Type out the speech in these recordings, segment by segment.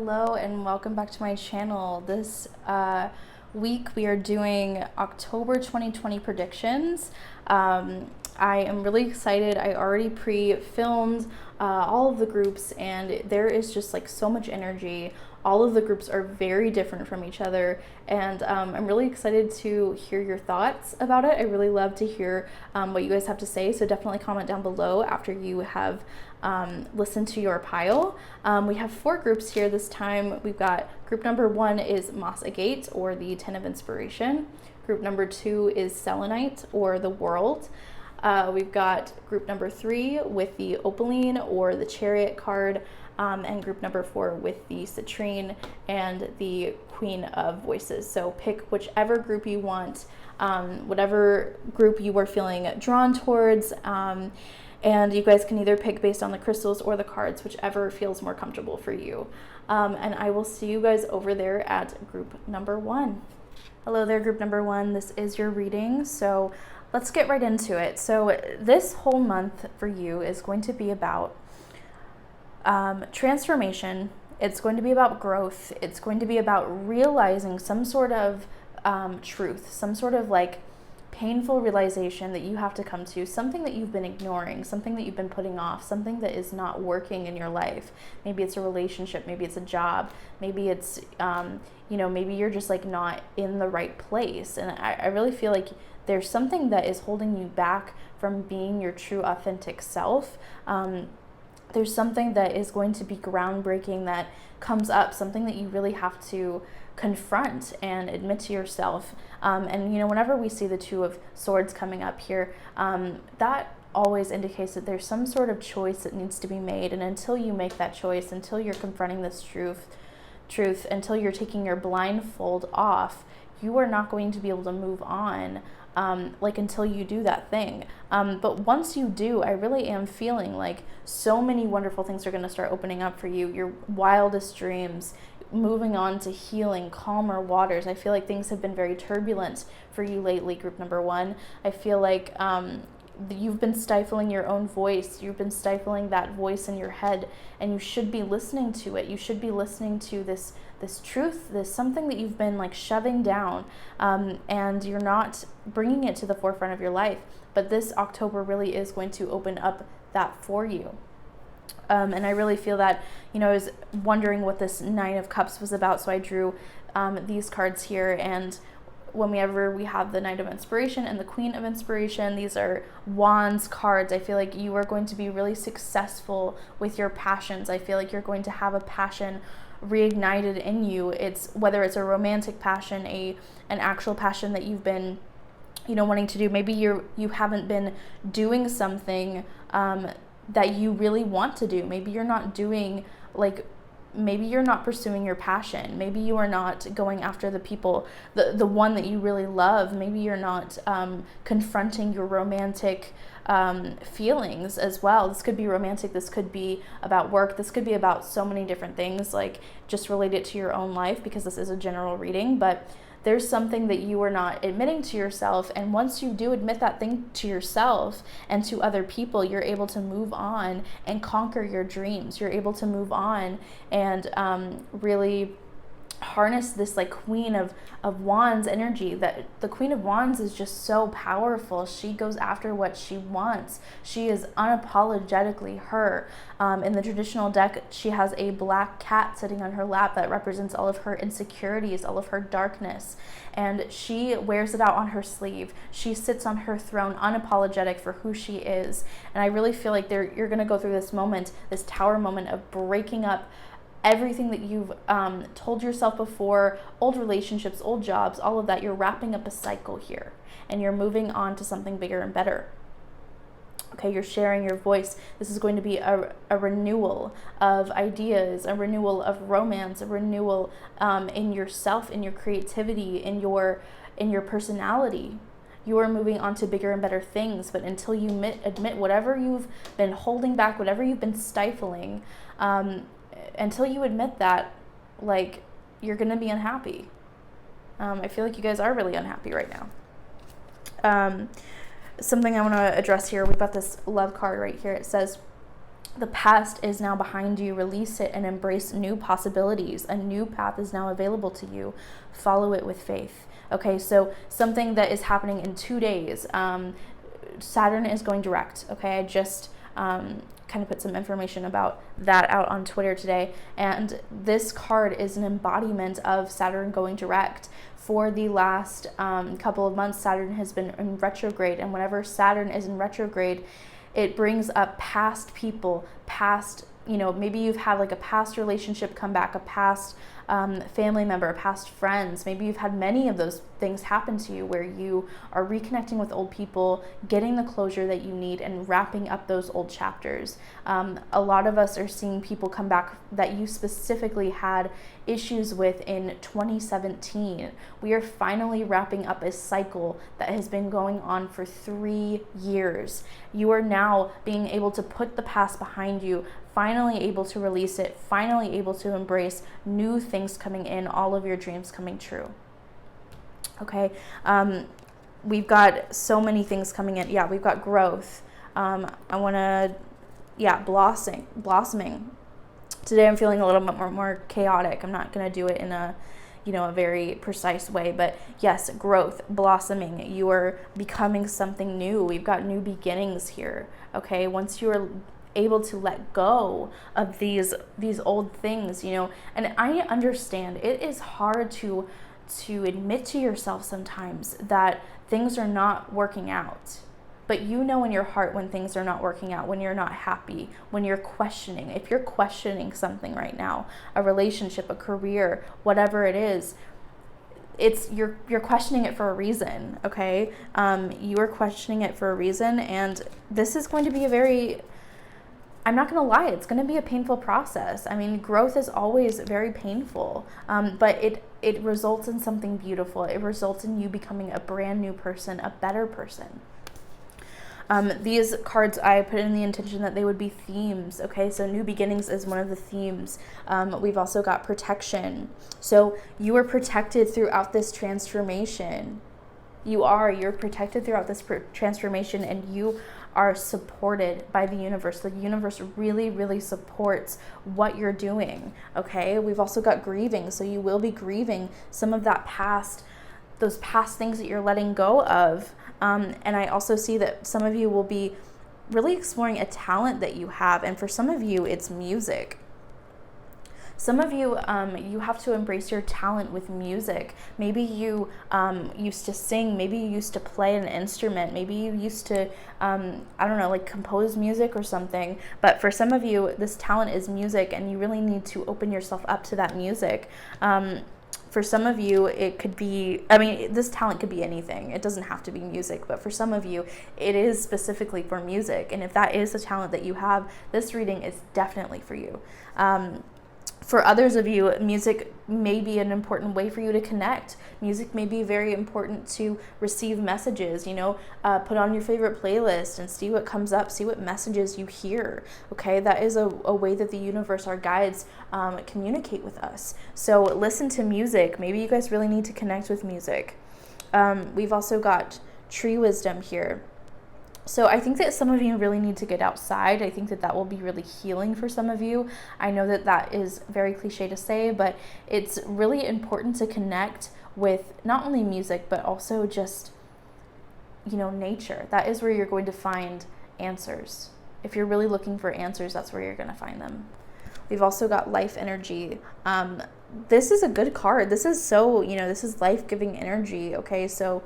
Hello and welcome back to my channel. This week we are doing October 2020 predictions. I am really excited. I already pre-filmed all of the groups and there is just like so much energy. All of the groups are very different from each other, and I'm really excited to hear your thoughts about it. I really love to hear what you guys have to say, so definitely comment down below after you have listened to your pile. We have 4 groups here this time. We've got group number 1 is moss agate, or the 10 of inspiration. Group number 2 is selenite, or the world. We've got group number 3 with the opaline, or the chariot card, and group number 4 with the citrine and the queen of voices. So pick whichever group you want, whatever group you are feeling drawn towards, and you guys can either pick based on the crystals or the cards, whichever feels more comfortable for you. And I will see you guys over there at group number 1. Hello there, group number 1. This is your reading, so let's get right into it. So this whole month for you is going to be about transformation. It's going to be about growth. It's going to be about realizing some sort of truth, some sort of like painful realization that you have to come to, something that you've been ignoring, something that you've been putting off, something that is not working in your life. Maybe it's a relationship, maybe it's a job, maybe it's maybe you're just like not in the right place. And I really feel like there's something that is holding you back from being your true authentic self. There's something that is going to be groundbreaking that comes up, something that you really have to confront and admit to yourself. And whenever we see the 2 of swords coming up here, that always indicates that there's some sort of choice that needs to be made. And until you make that choice, until you're confronting this truth, until you're taking your blindfold off, you are not going to be able to move on. Until you do that thing. But once you do, I really am feeling like so many wonderful things are going to start opening up for you. Your wildest dreams, moving on to healing, calmer waters. I feel like things have been very turbulent for you lately, group number 1. I feel like you've been stifling your own voice. You've been stifling that voice in your head, and you should be listening to it. You should be listening to this truth, this something that you've been like shoving down, and you're not bringing it to the forefront of your life. But this October really is going to open up that for you. And I really feel that, I was wondering what this 9 of Cups was about, so I drew these cards here. And whenever we have the Knight of Inspiration and the Queen of Inspiration, these are wands cards. I feel like you are going to be really successful with your passions. I feel like you're going to have a passion reignited in you. It's whether it's a romantic passion, an actual passion that you've been wanting to do. Maybe you haven't been doing something that you really want to do. Maybe you're not doing maybe you're not pursuing your passion. Maybe you are not going after the people, the one that you really love. Maybe you're not confronting your romantic feelings as well. This could be romantic. This could be about work. This could be about so many different things, like just relate it to your own life, because this is a general reading. But there's something that you are not admitting to yourself, and once you do admit that thing to yourself and to other people, you're able to move on and conquer your dreams. You're able to move on and really harness this like Queen of Wands energy. That the Queen of Wands is just so powerful. She goes after what she wants. She is unapologetically her. In the traditional deck, she has a black cat sitting on her lap that represents all of her insecurities, all of her darkness, and she wears it out on her sleeve. She sits on her throne unapologetic for who she is. And I really feel like you're going to go through this moment, this tower moment of breaking up everything that you've told yourself before, old relationships, old jobs, all of that. You're wrapping up a cycle here, and you're moving on to something bigger and better. Okay, you're sharing your voice. This is going to be a renewal of ideas, a renewal of romance, a renewal in yourself, in your creativity, in your personality. You are moving on to bigger and better things. But until you admit whatever you've been holding back, whatever you've been stifling, until you admit that, you're going to be unhappy. I feel like you guys are really unhappy right now. Something I want to address here, we've got this love card right here. It says, The past is now behind you. Release it and embrace new possibilities. A new path is now available to you. Follow it with faith. Okay, so something that is happening in 2 days. Saturn is going direct. Okay, I just kind of put some information about that out on Twitter today. And this card is an embodiment of Saturn going direct. For the last couple of months, Saturn has been in retrograde. And whenever Saturn is in retrograde, it brings up past people, past, maybe you've had like a past relationship come back, a past family member, past friends. Maybe you've had many of those things happen to you where you are reconnecting with old people, getting the closure that you need, and wrapping up those old chapters. A lot of us are seeing people come back that you specifically had issues with in 2017. We are finally wrapping up a cycle that has been going on for 3 years. You are now being able to put the past behind you, finally able to release it, finally able to embrace new things coming in, all of your dreams coming true. Okay, we've got so many things coming in. Yeah, we've got growth. I want to, blossoming. Today I'm feeling a little bit more chaotic. I'm not going to do it in a very precise way, but yes, growth, blossoming. You are becoming something new. We've got new beginnings here. Okay, once you are able to let go of these old things, and I understand it is hard to admit to yourself sometimes that things are not working out. But in your heart when things are not working out, when you're not happy, when you're questioning. If you're questioning something right now, a relationship, a career, whatever it is, you're questioning it for a reason, okay? You are questioning it for a reason, and this is going to be I'm not going to lie, it's going to be a painful process. I mean, growth is always very painful, but it results in something beautiful. It results in you becoming a brand new person, a better person. These cards, I put in the intention that they would be themes, okay? So new beginnings is one of the themes. We've also got protection. So you are protected throughout this transformation. You're protected throughout this transformation, and you are supported by the universe. The universe really, really supports what you're doing, okay? We've also got grieving. So you will be grieving some of that those past things that you're letting go of. And I also see that some of you will be really exploring a talent that you have. And for some of you, it's music. Some of you, you have to embrace your talent with music. Maybe you used to sing. Maybe you used to play an instrument. Maybe you used to, compose music or something. But for some of you, this talent is music, and you really need to open yourself up to that music. For some of you, it could be, this talent could be anything. It doesn't have to be music, but for some of you, it is specifically for music. And if that is a talent that you have, this reading is definitely for you. For others of you, music may be an important way for you to connect. Music may be very important to receive messages, put on your favorite playlist and see what comes up, see what messages you hear, okay? That is a way that the universe, our guides, communicate with us. So listen to music. Maybe you guys really need to connect with music. We've also got tree wisdom here. So I think that some of you really need to get outside. I think that will be really healing for some of you. I know that is very cliche to say, but it's really important to connect with not only music, but also just, nature. That is where you're going to find answers. If you're really looking for answers, that's where you're going to find them. We've also got life energy. This is a good card. This is this is life-giving energy, okay? So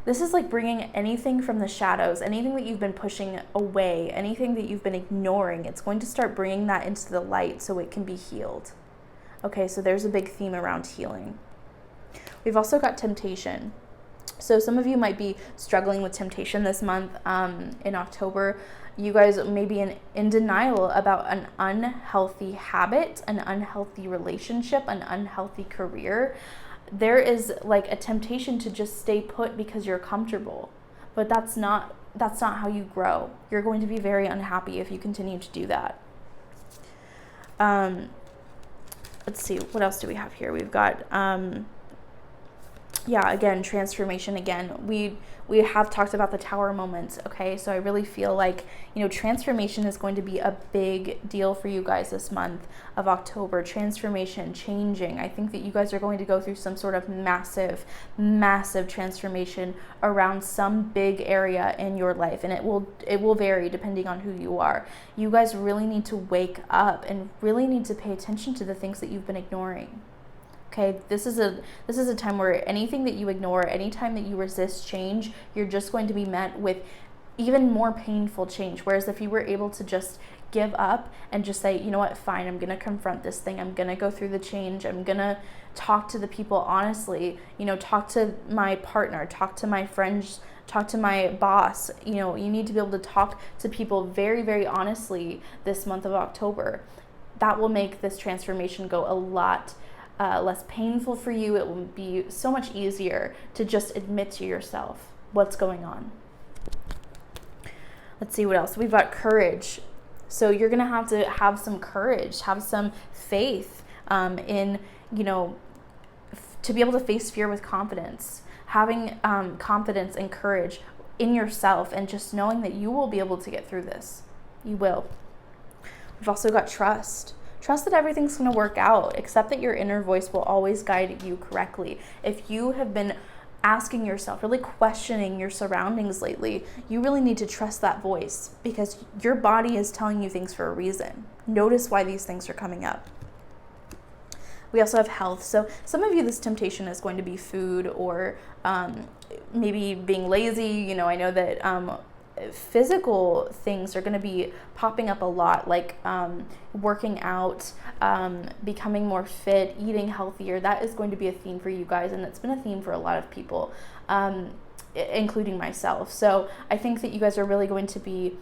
this is like bringing anything from the shadows, anything that you've been pushing away, anything that you've been ignoring. It's going to start bringing that into the light so it can be healed. Okay, so there's a big theme around healing. We've also got temptation. So some of you might be struggling with temptation this month. In October, you guys may be in denial about an unhealthy habit, an unhealthy relationship, an unhealthy career. There is like a temptation to just stay put because you're comfortable, but that's not how you grow. You're going to be very unhappy if you continue to do that. Let's see, what else do we have here? We've got yeah, again, transformation again. We have talked about the tower moments, okay? So I really feel like, transformation is going to be a big deal for you guys this month of October. Transformation, changing. I think that you guys are going to go through some sort of massive, massive transformation around some big area in your life, and it will vary depending on who you are. You guys really need to wake up and really need to pay attention to the things that you've been ignoring. Okay, this is a time where anything that you ignore, anytime that you resist change, you're just going to be met with even more painful change. Whereas if you were able to just give up and just say, you know what, fine, I'm going to confront this thing. I'm going to go through the change. I'm going to talk to the people honestly, talk to my partner, talk to my friends, talk to my boss. You need to be able to talk to people very, very honestly this month of October. That will make this transformation go a lot less painful for you. It will be so much easier to just admit to yourself what's going on. Let's see what else. We've got courage. So you're going to have some courage, have some faith in, to be able to face fear with confidence, having confidence and courage in yourself, and just knowing that you will be able to get through this. You will. We've also got trust. Trust that everything's going to work out. Accept that your inner voice will always guide you correctly. If you have been asking yourself, really questioning your surroundings lately, you really need to trust that voice, because your body is telling you things for a reason. Notice why these things are coming up. We also have health. So some of you, this temptation is going to be food, or maybe being lazy. I know that physical things are going to be popping up a lot, like working out, becoming more fit, eating healthier. That is going to be a theme for you guys, and it's been a theme for a lot of people, including myself. So I think that you guys are really going to be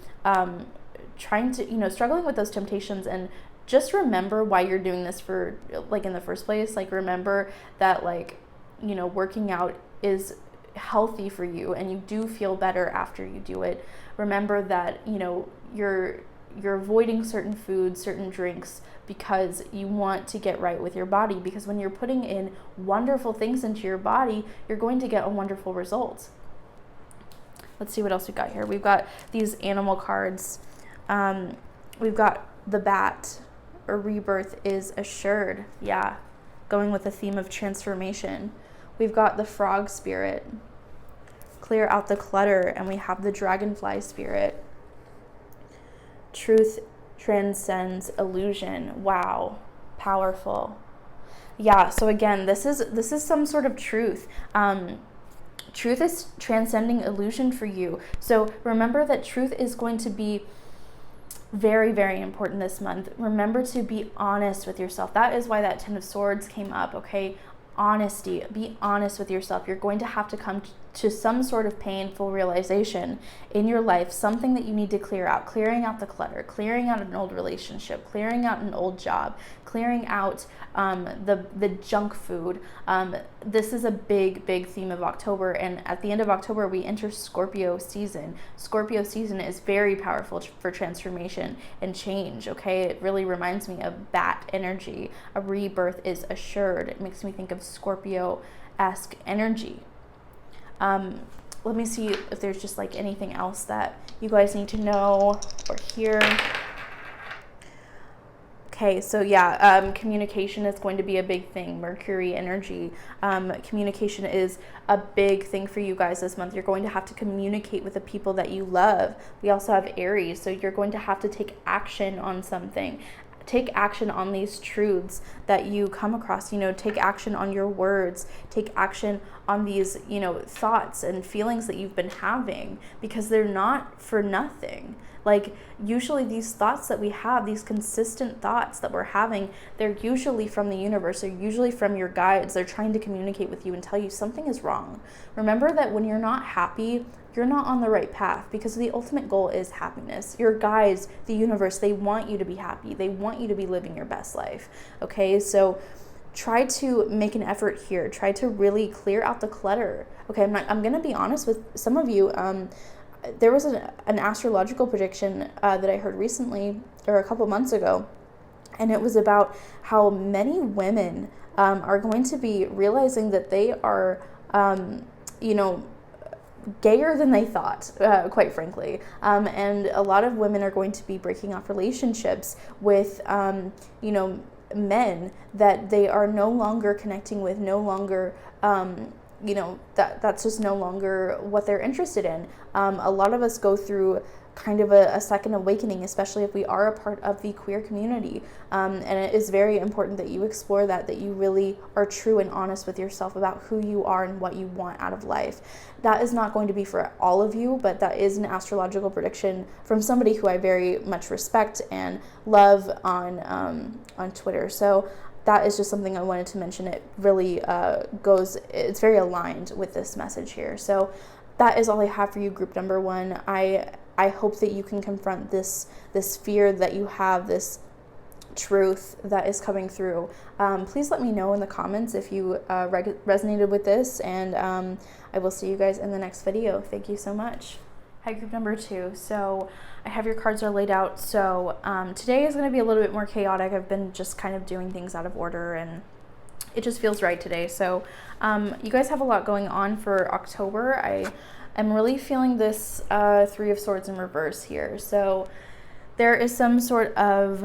trying to, struggling with those temptations, and just remember why you're doing this for, in the first place. Remember that, working out is healthy for you, and you do feel better after you do it. Remember that you're avoiding certain foods, certain drinks, because you want to get right with your body, because when you're putting in wonderful things into your body, you're going to get a wonderful result. Let's see what else we got here. We've got these animal cards. We've got the bat, or rebirth is assured. Yeah, going with the theme of transformation. We've got the frog spirit, clear out the clutter, and we have the dragonfly spirit. Truth transcends illusion. Wow, powerful. Yeah, so again, this is some sort of truth. Truth is transcending illusion for you. So remember that truth is going to be very, very important this month. Remember to be honest with yourself. That is why that Ten of Swords came up, okay? Honesty. Be honest with yourself. You're going to have to come to some sort of painful realization in your life, something that you need to clear out, clearing out the clutter, clearing out an old relationship, clearing out an old job, clearing out the junk food. This is a big, big theme of October, and at the end of October, we enter Scorpio season. Scorpio season is very powerful for transformation and change, okay? It really reminds me of bat energy. A rebirth is assured. It makes me think of Scorpio-esque energy. Let me see if there's just anything else that you guys need to know or hear. Okay, so yeah, communication is going to be a big thing. Mercury energy. Communication is a big thing for you guys this month. You're going to have to communicate with the people that you love. We also have Aries, so you're going to have to take action on something. Take action on these truths that you come across, take action on your words, take action on these, thoughts and feelings that you've been having, because they're not for nothing. Usually these thoughts that we have, these consistent thoughts that we're having, they're usually from the universe. They're usually from your guides. They're trying to communicate with you and tell you something is wrong. Remember that when you're not happy, you're not on the right path, because the ultimate goal is happiness. Your guides, the universe, they want you to be happy. They want you to be living your best life. Okay, so try to make an effort here. Try to really clear out the clutter. Okay, I'm going to be honest with some of you. There was an astrological prediction that I heard recently, or a couple months ago, and it was about how many women are going to be realizing that they are you know, gayer than they thought, quite frankly. And a lot of women are going to be breaking off relationships with, you know, men that they are no longer connecting with, no longer, you know, that's just no longer what they're interested in. A lot of us go through kind of a second awakening, especially if we are a part of the queer community. And it is very important that you explore that you really are true and honest with yourself about who you are and what you want out of life. That is not going to be for all of you, but that is an astrological prediction from somebody who I very much respect and love on Twitter. So that is just something I wanted to mention. It really it's very aligned with this message here. So that is all I have for you, group number 1. I hope that you can confront this fear that you have, this truth that is coming through. Please let me know in the comments if you resonated with this, and I will see you guys in the next video. Thank you so much. Hi, group number 2. So I have your cards are laid out. So today is going to be a little bit more chaotic. I've been just kind of doing things out of order, and it just feels right today. So you guys have a lot going on for October. I'm really feeling this 3 of Swords in reverse here. So there is some sort of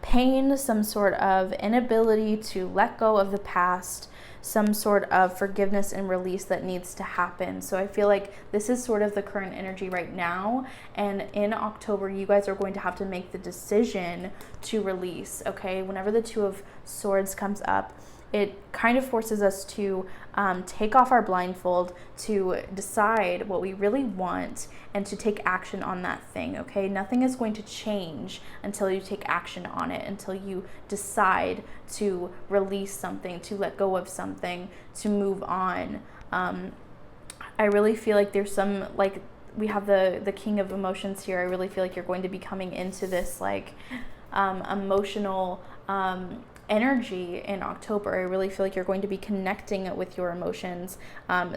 pain, some sort of inability to let go of the past, some sort of forgiveness and release that needs to happen. So I feel like this is sort of the current energy right now. And in October, you guys are going to have to make the decision to release, okay? Whenever the 2 of Swords comes up, it kind of forces us to take off our blindfold, to decide what we really want, and to take action on that thing, okay? Nothing is going to change until you take action on it, until you decide to release something, to let go of something, to move on. I really feel like there's some, like, we have the King of Emotions here. I really feel like you're going to be coming into this, like, emotional energy in October. I really feel like you're going to be connecting with your emotions,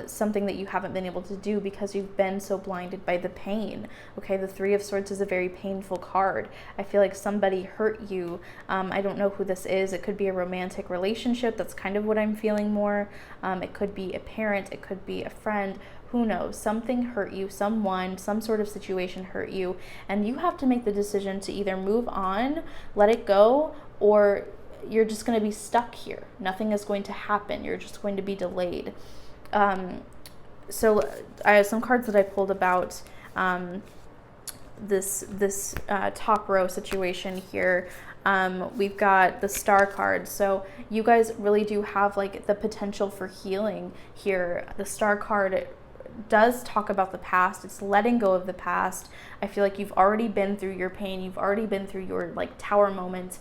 something that you haven't been able to do because you've been so blinded by the pain. Okay, the 3 of Swords is a very painful card. I feel like somebody hurt you. I don't know who this is. It could be a romantic relationship. That's kind of what I'm feeling more. It could be a parent. It could be a friend. Who knows? Something hurt you, someone, some sort of situation hurt you, and you have to make the decision to either move on, let it go, or you're just going to be stuck here. Nothing is going to happen. You're just going to be delayed. So I have some cards that I pulled about this top row situation here. We've got the Star card. So you guys really do have, like, the potential for healing here. The Star card does talk about the past. It's letting go of the past. I feel like you've already been through your pain. You've already been through your, like, tower moment.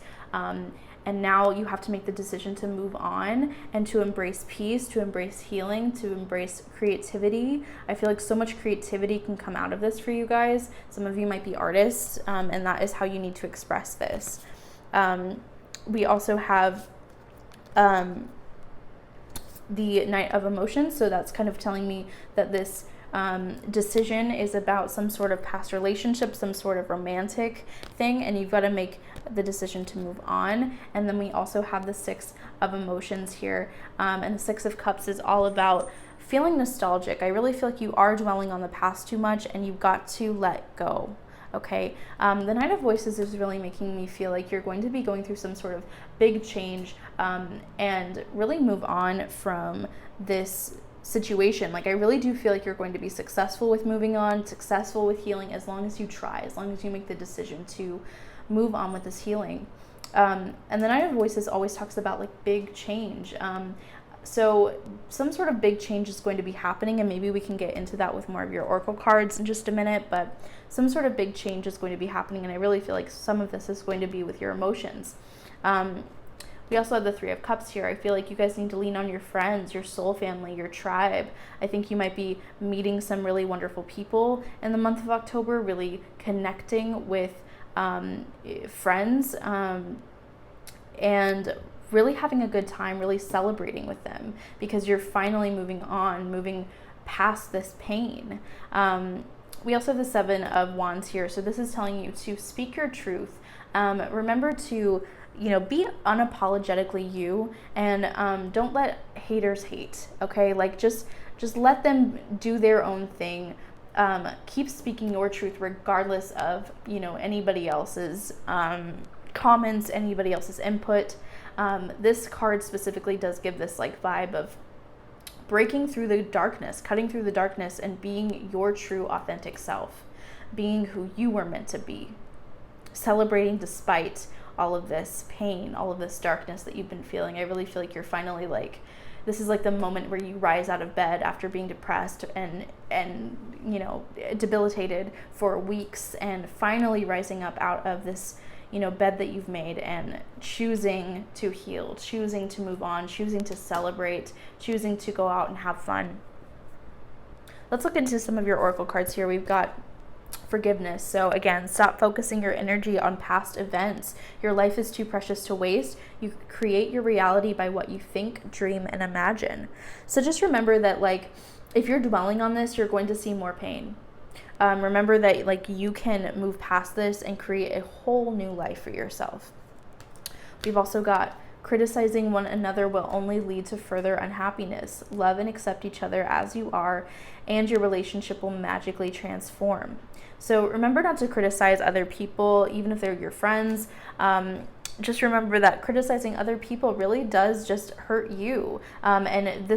And now you have to make the decision to move on and to embrace peace, to embrace healing, to embrace creativity. I feel like so much creativity can come out of this for you guys. Some of you might be artists, and that is how you need to express this. We also have the Knight of Emotions, so that's kind of telling me that this decision is about some sort of past relationship, some sort of romantic thing, and you've got to make the decision to move on. And then we also have the 6 of Emotions here, and the 6 of Cups is all about feeling nostalgic. I really feel like you are dwelling on the past too much, and you've got to let go. Okay, the Knight of Voices is really making me feel like you're going to be going through some sort of big change, and really move on from this situation. Like, I really do feel like you're going to be successful with moving on, successful with healing, as long as you try, as long as you make the decision to move on with this healing. And the Knight of Voices always talks about, like, big change. So some sort of big change is going to be happening, and maybe we can get into that with more of your oracle cards in just a minute, but some sort of big change is going to be happening, and I really feel like some of this is going to be with your emotions. We also have the 3 of Cups here. I feel like you guys need to lean on your friends, your soul family, your tribe. I think you might be meeting some really wonderful people in the month of October, really connecting with friends, and really having a good time, really celebrating with them, because you're finally moving on, moving past this pain. We also have the 7 of Wands here. So this is telling you to speak your truth. Remember to, be unapologetically you, and don't let haters hate, okay? Like, just let them do their own thing. Keep speaking your truth regardless of, anybody else's comments, anybody else's input. This card specifically does give this like vibe of breaking through the darkness, cutting through the darkness, and being your true authentic self, being who you were meant to be, celebrating despite all of this pain, all of this darkness that you've been feeling. I really feel like you're finally like, this is like the moment where you rise out of bed after being depressed and debilitated for weeks, and finally rising up out of this bed that you've made, and choosing to heal, choosing to move on, choosing to celebrate, choosing to go out and have fun. Let's look into some of your oracle cards here. We've got forgiveness. So again, stop focusing your energy on past events. Your life is too precious to waste. You create your reality by what you think, dream, and imagine. So just remember that, like, if you're dwelling on this, you're going to see more pain. Remember that, like, you can move past this and create a whole new life for yourself. We've also got criticizing one another will only lead to further unhappiness. Love and accept each other as you are, and your relationship will magically transform. So remember not to criticize other people, even if they're your friends. Just remember that criticizing other people really does just hurt you. And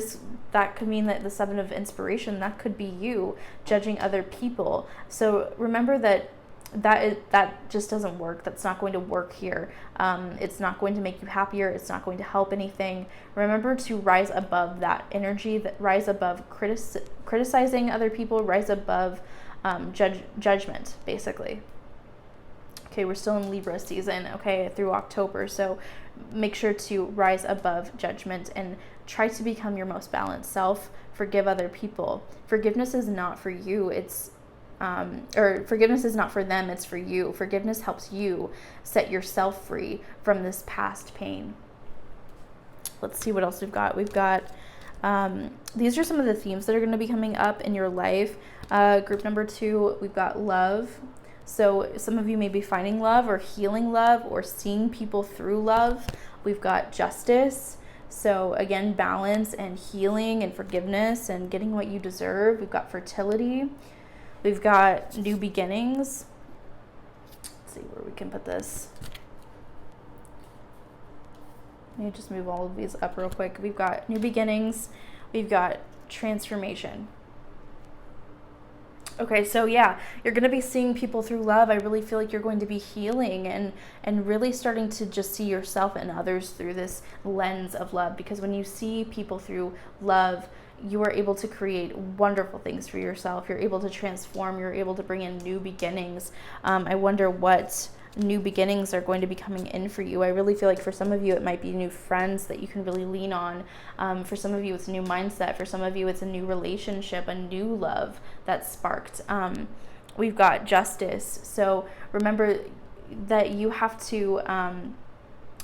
that could mean that the 7 of inspiration, that could be you judging other people. So remember that just doesn't work. That's not going to work here. It's not going to make you happier. It's not going to help anything. Remember to rise above that energy, that rise above criticizing other people, rise above judgment, basically. Okay, we're still in Libra season, okay, through October. So make sure to rise above judgment and try to become your most balanced self. Forgive other people. Forgiveness is not for you. Forgiveness is not for them, it's for you. Forgiveness helps you set yourself free from this past pain. Let's see what else we've got. We've got, these are some of the themes that are going to be coming up in your life. Group number 2, we've got love. So some of you may be finding love or healing love or seeing people through love. We've got justice. So again, balance and healing and forgiveness and getting what you deserve. We've got fertility. We've got new beginnings. Let's see where we can put this. Let me just move all of these up real quick. We've got new beginnings. We've got transformation. Okay, so yeah, you're going to be seeing people through love. I really feel like you're going to be healing and really starting to just see yourself and others through this lens of love. Because when you see people through love, you are able to create wonderful things for yourself. You're able to transform. You're able to bring in new beginnings. I wonder what new beginnings are going to be coming in for you. I really feel like for some of you, it might be new friends that you can really lean on. For some of you, it's a new mindset. For some of you, it's a new relationship, a new love that's sparked. We've got justice. So remember that you have to,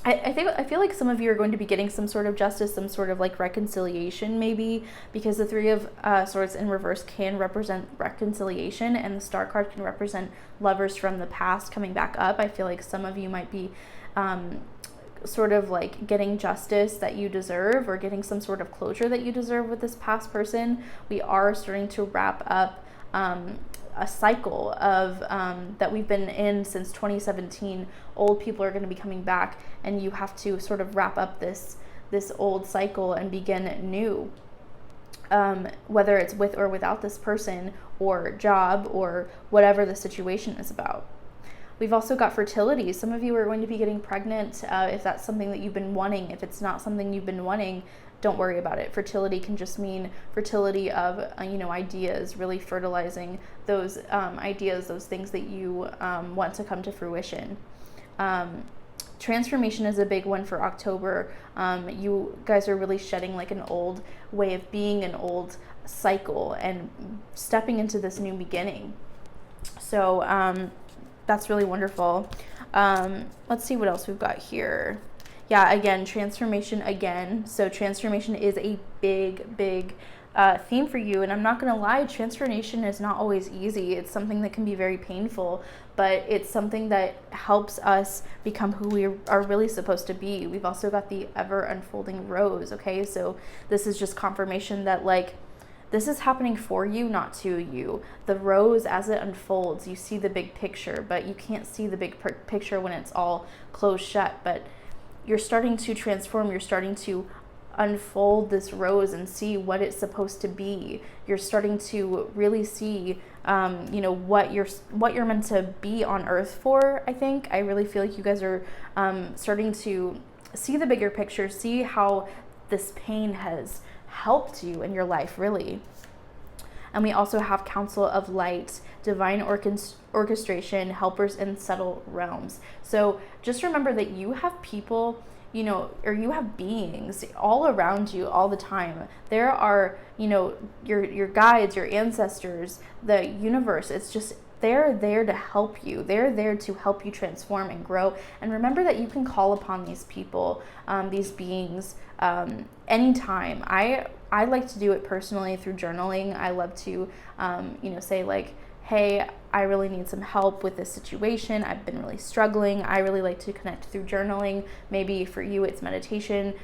I feel like some of you are going to be getting some sort of justice, some sort of like reconciliation maybe, because the 3 of Swords in reverse can represent reconciliation, and the Star card can represent lovers from the past coming back up. I feel like some of you might be sort of like getting justice that you deserve, or getting some sort of closure that you deserve with this past person. We are starting to wrap up a cycle of that we've been in since 2017. Old people are going to be coming back, and you have to sort of wrap up this old cycle and begin new, whether it's with or without this person or job or whatever the situation is about. We've also got fertility. Some of you are going to be getting pregnant if that's something that you've been wanting. If it's not something you've been wanting, don't worry about it. Fertility can just mean fertility of, ideas, really fertilizing those ideas, those things that you want to come to fruition. Transformation is a big one for October. You guys are really shedding like an old way of being, an old cycle, and stepping into this new beginning. So that's really wonderful. Let's see what else we've got here. Yeah, again, transformation again. So transformation is a big theme for you. And I'm not going to lie, transformation is not always easy. It's something that can be very painful, but it's something that helps us become who we are really supposed to be. We've also got the ever unfolding rose, okay? So this is just confirmation that like, this is happening for you, not to you. The rose, as it unfolds, you see the big picture, but you can't see the big picture when it's all closed shut. But you're starting to transform. You're starting to unfold this rose and see what it's supposed to be. You're starting to really see, what you're meant to be on earth for. I really feel like you guys are starting to see the bigger picture, see how this pain has helped you in your life, really. And we also have Council of Light, divine orchestration, helpers in subtle realms. So just remember that you have people, or you have beings all around you all the time. There are, your guides, your ancestors, the universe. It's just, they're there to help you. They're there to help you transform and grow. And remember that you can call upon these people, these beings, anytime. I like to do it personally through journaling. I love to, say like, hey, I really need some help with this situation. I've been really struggling. I really like to connect through journaling. Maybe for you, it's meditation.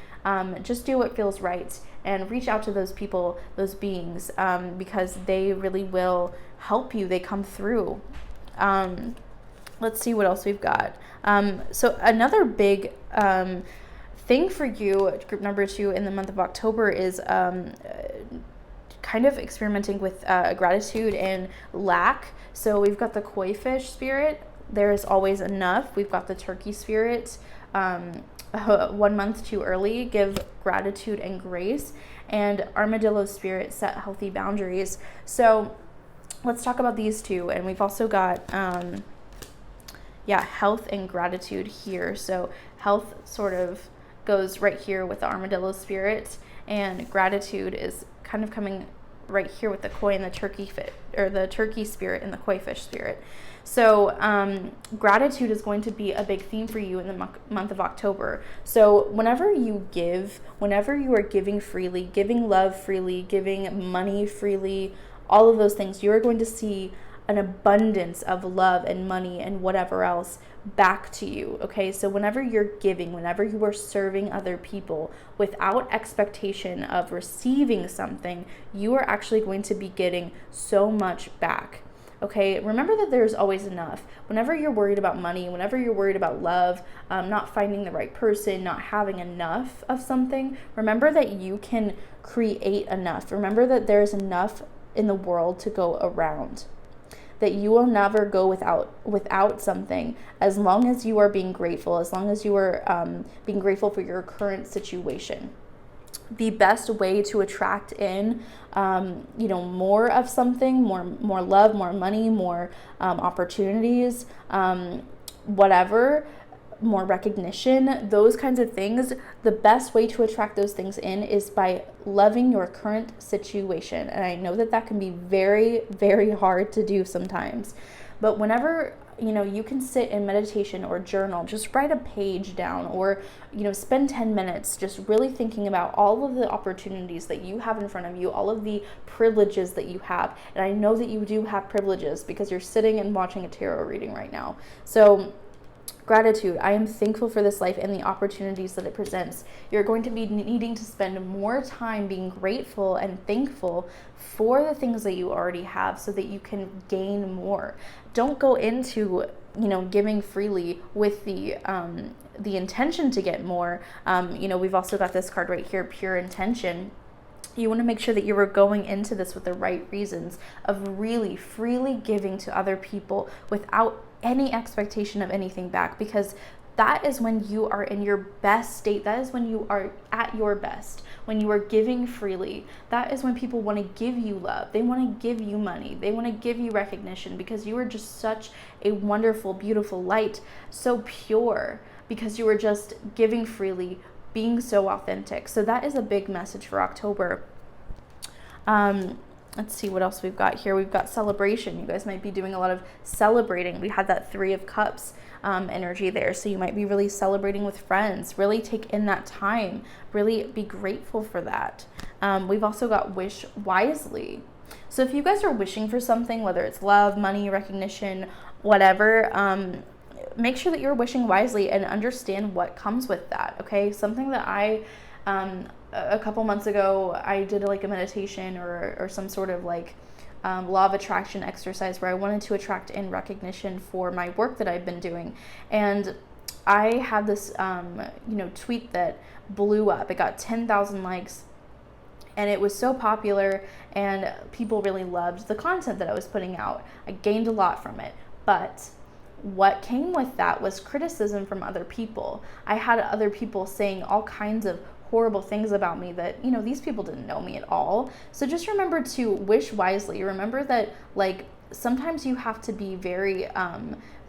Just do what feels right and reach out to those people, those beings, because they really will help you. They come through. Let's see what else we've got. So another big thing for you, group number 2 in the month of October, is kind of experimenting with gratitude and lack. So we've got the koi fish spirit. There is always enough. We've got the turkey spirit. 1 month too early, give gratitude and grace. And armadillo spirit, set healthy boundaries. So let's talk about these two. And we've also got health and gratitude here. So health sort of goes right here with the armadillo spirit, and gratitude is kind of coming right here with the koi and the turkey the turkey spirit and the koi fish spirit. So gratitude is going to be a big theme for you in the month of October. So whenever you are giving freely, giving love freely, giving money freely, all of those things, you're going to see an abundance of love and money and whatever else back to you, okay? So whenever you're giving, whenever you are serving other people without expectation of receiving something, you are actually going to be getting so much back, okay? Remember that there's always enough. Whenever you're worried about money, whenever you're worried about love, not finding the right person, not having enough of something, remember that you can create enough. Remember that there's enough in the world to go around, that you will never go without something, as long as you are being grateful, as long as you are being grateful for your current situation. The best way to attract in, more of something, more love, more money, more opportunities, whatever, more recognition, those kinds of things, the best way to attract those things in is by loving your current situation. And I know that can be very, very hard to do sometimes. But whenever, you can sit in meditation or journal, just write a page down, or, spend 10 minutes just really thinking about all of the opportunities that you have in front of you, all of the privileges that you have. And I know that you do have privileges because you're sitting and watching a tarot reading right now. So gratitude. I am thankful for this life and the opportunities that it presents. You're going to be needing to spend more time being grateful and thankful for the things that you already have so that you can gain more. Don't go into, giving freely with the intention to get more. We've also got this card right here, pure intention. You want to make sure that you are going into this with the right reasons of really freely giving to other people without any expectation of anything back, because that is when you are in your best state. That is when you are at your best, when you are giving freely. That is when people want to give you love. They want to give you money. They want to give you recognition, because you are just such a wonderful, beautiful light, so pure, because you are just giving freely, being so authentic. So that is a big message for October. Let's see what else we've got here. We've got celebration. You guys might be doing a lot of celebrating. We had that 3 of Cups energy there. So you might be really celebrating with friends. Really take in that time. Really be grateful for that. We've also got wish wisely. So if you guys are wishing for something, whether it's love, money, recognition, whatever, make sure that you're wishing wisely and understand what comes with that, okay? Something that a couple months ago, I did like a meditation or some sort of like law of attraction exercise where I wanted to attract in recognition for my work that I've been doing. And I had this, tweet that blew up. It got 10,000 likes. And it was so popular, and people really loved the content that I was putting out. I gained a lot from it. But what came with that was criticism from other people. I had other people saying all kinds of horrible things about me that, these people didn't know me at all. So just remember to wish wisely. Remember that, like, sometimes you have to be very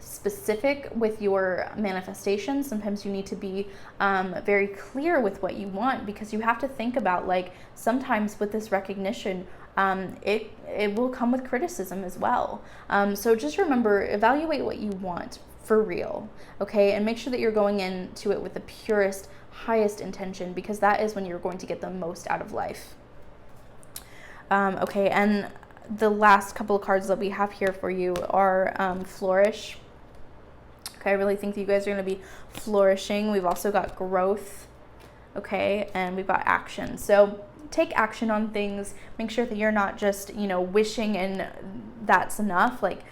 specific with your manifestation. Sometimes you need to be very clear with what you want, because you have to think about, like, sometimes with this recognition, it will come with criticism as well. So just remember, evaluate what you want for real, okay? And make sure that you're going into it with the purest, highest intention, because that is when you're going to get the most out of life. Okay, and the last couple of cards that we have here for you are flourish. Okay, I really think that you guys are going to be flourishing. We've also got growth, okay, and we've got action. So take action on things. Make sure that you're not just, wishing and that's enough. Like,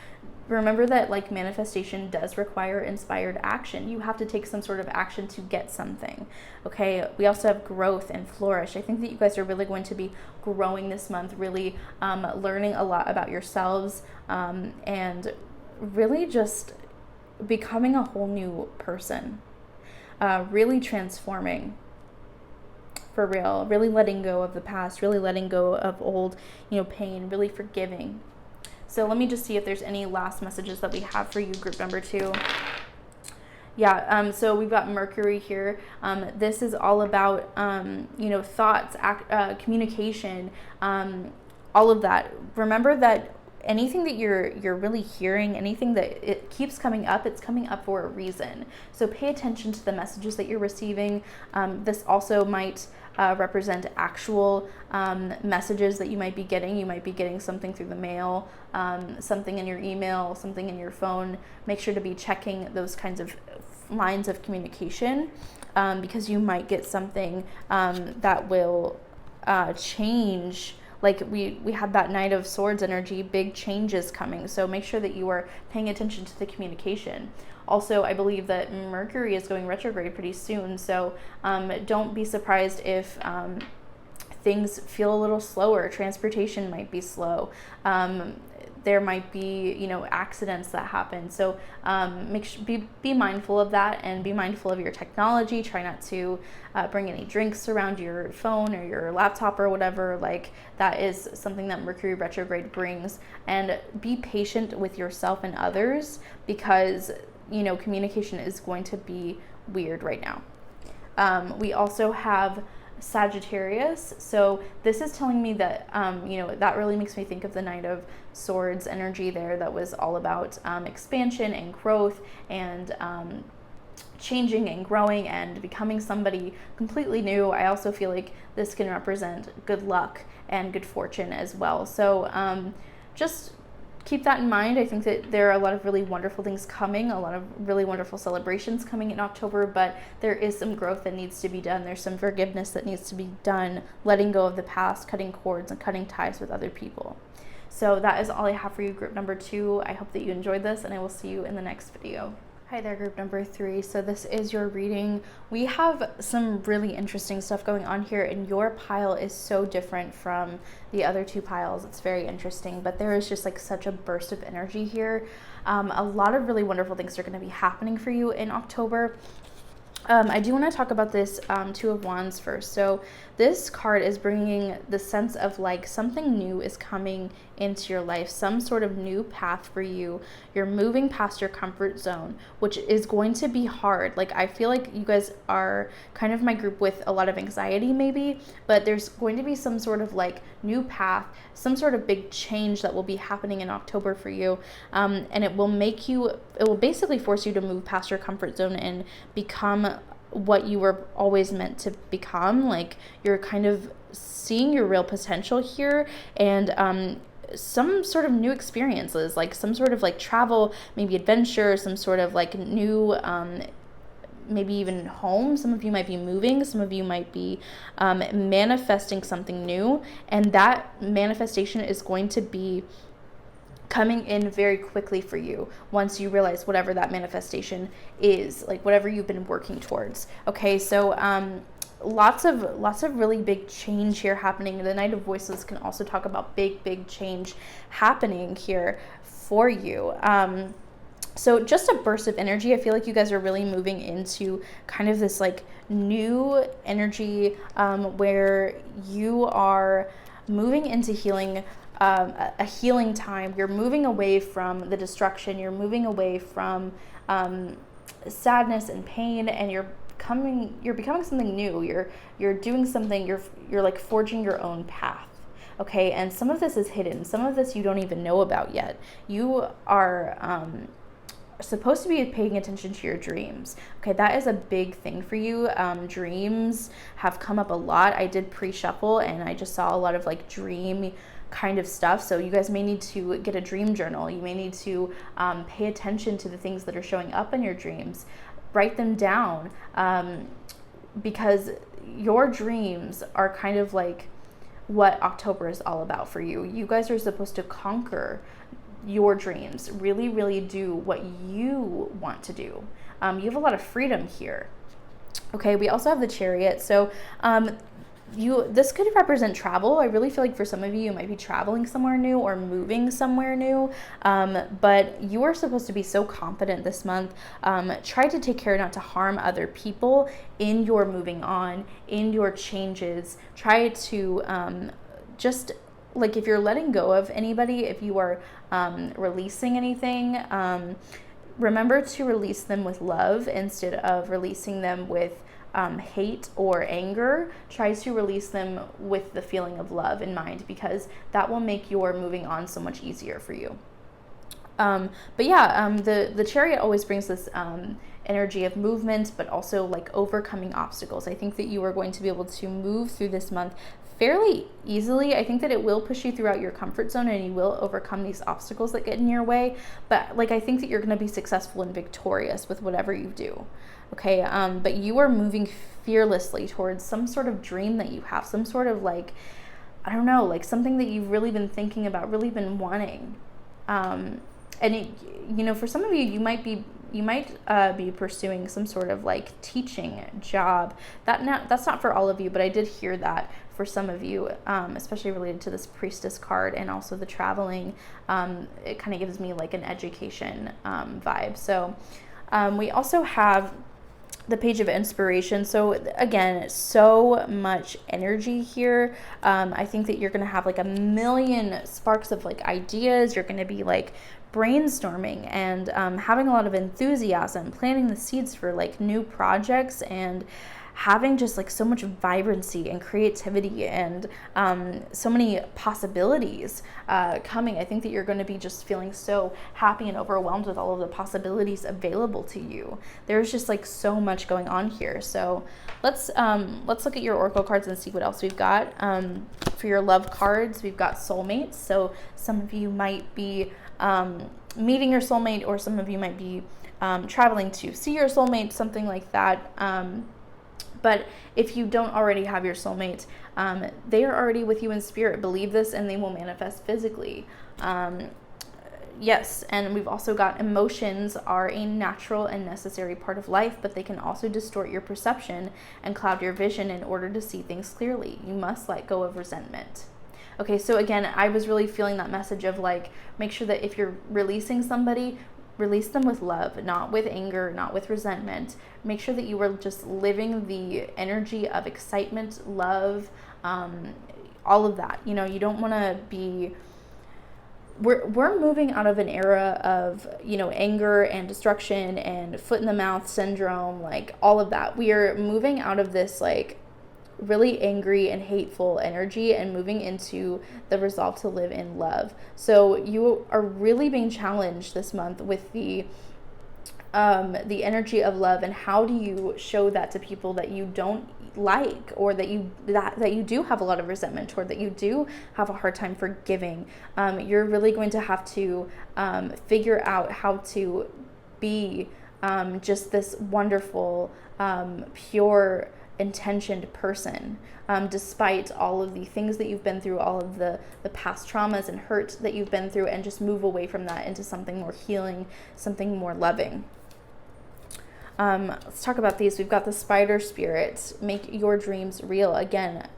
remember that, like, manifestation does require inspired action. You have to take some sort of action to get something, okay? We also have growth and flourish. I think that you guys are really going to be growing this month, really learning a lot about yourselves, and really just becoming a whole new person, really transforming. For real, really letting go of the past, really letting go of old, pain, really forgiving. So let me just see if there's any last messages that we have for you, group number 2. Yeah, so we've got Mercury here. This is all about, thoughts, communication, all of that. Remember that anything that you're really hearing, anything that it keeps coming up, it's coming up for a reason. So pay attention to the messages that you're receiving. This also might represent actual messages that you might be getting. You might be getting something through the mail, something in your email, something in your phone. Make sure to be checking those kinds of lines of communication, because you might get something that will change. Like we had that Knight of Swords energy, big changes coming. So make sure that you are paying attention to the communication. Also, I believe that Mercury is going retrograde pretty soon. So don't be surprised if things feel a little slower. Transportation might be slow. There might be, accidents that happen. So be mindful of that, and be mindful of your technology. Try not to bring any drinks around your phone or your laptop or whatever. Like, that is something that Mercury retrograde brings. And be patient with yourself and others, because, communication is going to be weird right now. We also have Sagittarius. So this is telling me that, that really makes me think of the Knight of Swords energy there. That was all about expansion and growth and changing and growing and becoming somebody completely new. I also feel like this can represent good luck and good fortune as well. So just keep that in mind. I think that there are a lot of really wonderful things coming, a lot of really wonderful celebrations coming in October, but there is some growth that needs to be done. There's some forgiveness that needs to be done, letting go of the past, cutting cords and cutting ties with other people. So that is all I have for you, group number 2. I hope that you enjoyed this, and I will see you in the next video. Hi there, group number 3. So this is your reading. We have some really interesting stuff going on here, and your pile is so different from the other 2 piles. It's very interesting, but there is just like such a burst of energy here. A lot of really wonderful things are going to be happening for you in October. I do want to talk about this 2 of Wands first. So this card is bringing the sense of like something new is coming into your life, some sort of new path for you. You're moving past your comfort zone, which is going to be hard. Like, I feel like you guys are kind of my group with a lot of anxiety maybe, but there's going to be some sort of like new path, some sort of big change that will be happening in October for you. And it will basically force you to move past your comfort zone and become what you were always meant to become. Like, you're kind of seeing your real potential here, and some sort of new experiences, like some sort of like travel, maybe adventure, some sort of like new maybe even home. Some of you might be moving, some of you might be manifesting something new, and that manifestation is going to be coming in very quickly for you once you realize whatever that manifestation is, like whatever you've been working towards. Okay, so lots of really big change here happening. The Knight of Voices can also talk about big change happening here for you. So just a burst of energy. I feel like you guys are really moving into kind of this like new energy where you are moving into healing, a healing time. You're moving away from the destruction. You're moving away from sadness and pain, and you're becoming something new. You're doing something. You're like forging your own path. Okay, and some of this is hidden. Some of this you don't even know about yet. You are supposed to be paying attention to your dreams. Okay, that is a big thing for you. Dreams have come up a lot. I did pre-shuffle and I just saw a lot of like dream kind of stuff. So you guys may need to get a dream journal. You may need to pay attention to the things that are showing up in your dreams. Write them down, because your dreams are kind of like what October is all about for you. You guys are supposed to conquer your dreams, really do what you want to do. You have a lot of freedom here. Okay, we also have the Chariot. So this could represent travel. I really feel like for some of you, you might be traveling somewhere new or moving somewhere new, but you are supposed to be so confident this month. Try to take care not to harm other people in your moving on, in your changes. Try to just like, if you're letting go of anybody, if you are releasing anything, remember to release them with love instead of releasing them with hate or anger. Try to release them with the feeling of love in mind, because that will make your moving on so much easier for you. But yeah, the Chariot always brings this energy of movement, but also like overcoming obstacles. I think that you are going to be able to move through this month fairly easily. I think that it will push you throughout your comfort zone and you will overcome these obstacles that get in your way. But like, I think that you're going to be successful and victorious with whatever you do. Okay. But you are moving fearlessly towards some sort of dream that you have, some sort of like, I don't know, like something that you've really been thinking about, really been wanting. And it, you know, for some of you, you might be pursuing some sort of like teaching job. That's not for all of you, but I did hear that for some of you, especially related to this Priestess card and also the traveling. It kind of gives me like an education vibe. So we also have the Page of Inspiration. So again, so much energy here. I think that you're going to have like a million sparks of like ideas. You're going to be like brainstorming and having a lot of enthusiasm, planting the seeds for like new projects, and having just like so much vibrancy and creativity and so many possibilities coming. I think that you're going to be just feeling so happy and overwhelmed with all of the possibilities available to you. There's just like so much going on here. So let's look at your oracle cards and see what else we've got. For your love cards, we've got soulmates. So some of you might be meeting your soulmate, or some of you might be traveling to see your soulmate, something like that. But if you don't already have your soulmate, they are already with you in spirit. Believe this and they will manifest physically. Yes, and we've also got emotions are a natural and necessary part of life, but they can also distort your perception and cloud your vision in order to see things clearly. You must let go of resentment. Okay, so again, I was really feeling that message of like, make sure that if you're releasing somebody, release them with love, not with anger, not with resentment. Make sure that you are just living the energy of excitement, love, all of that. You know, you don't want to be, we're moving out of an era of, you know, anger and destruction and foot in the mouth syndrome, like all of that. We are moving out of this like really angry and hateful energy and moving into the resolve to live in love. So you are really being challenged this month with the the energy of love, and how do you show that to people that you don't like, or that you do have a lot of resentment toward, that you do have a hard time forgiving. You're really going to have to figure out how to be just this wonderful, pure, intentioned person, despite all of the things that you've been through, all of the past traumas and hurt that you've been through, and just move away from that into something more healing, something more loving. Let's talk about these. We've got the spider spirit. Make your dreams real. Again,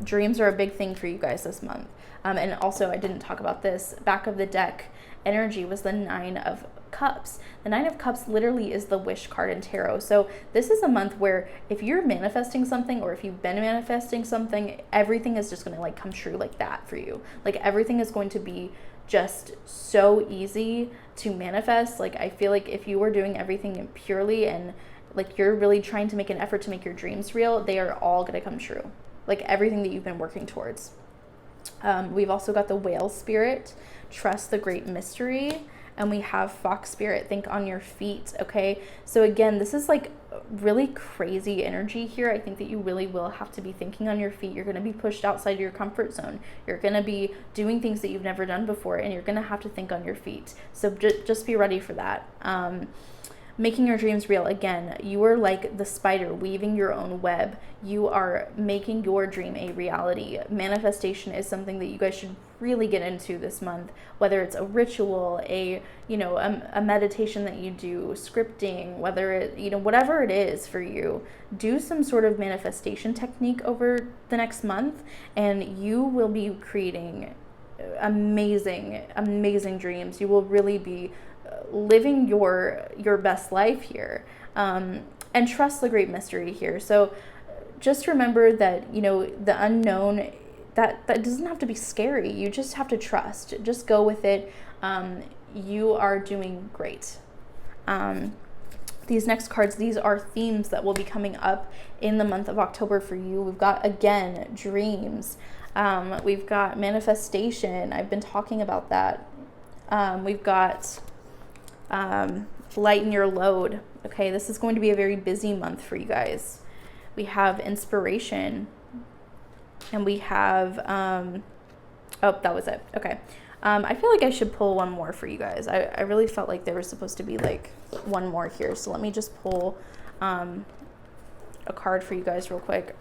dreams are a big thing for you guys this month. And also, I didn't talk about this. Back of the deck energy was the 9 of Cups. The 9 of Cups literally is the wish card in tarot. So this is a month where if you're manifesting something, or if you've been manifesting something, everything is just going to like come true like that for you. Like everything is going to be just so easy to manifest. Like I feel like if you were doing everything purely and like you're really trying to make an effort to make your dreams real, they are all going to come true. Like everything that you've been working towards. We've also got the whale spirit, trust the great mystery. And we have fox spirit, think on your feet. Okay, so again, this is like really crazy energy here. I think that you really will have to be thinking on your feet. You're going to be pushed outside of your comfort zone. You're going to be doing things that you've never done before, and you're going to have to think on your feet. So just be ready for that. Making your dreams real. Again, you are like the spider weaving your own web. You are making your dream a reality. Manifestation is something that you guys should really get into this month, whether it's a ritual, a meditation that you do, scripting, whether it, whatever it is for you, do some sort of manifestation technique over the next month, and you will be creating amazing dreams. You will really be living your best life here, and trust the great mystery here. So just remember that the unknown, that doesn't have to be scary. You just have to trust. Just go with it. You are doing great. These next cards, these are themes that will be coming up in the month of October for you. We've got, again, dreams. We've got manifestation. I've been talking about that. We've got lighten your load. Okay, this is going to be a very busy month for you guys. We have inspiration, and we have oh, that was it. Okay. I feel like I should pull one more for you guys. I really felt like there was supposed to be like one more here, so let me just pull a card for you guys real quick.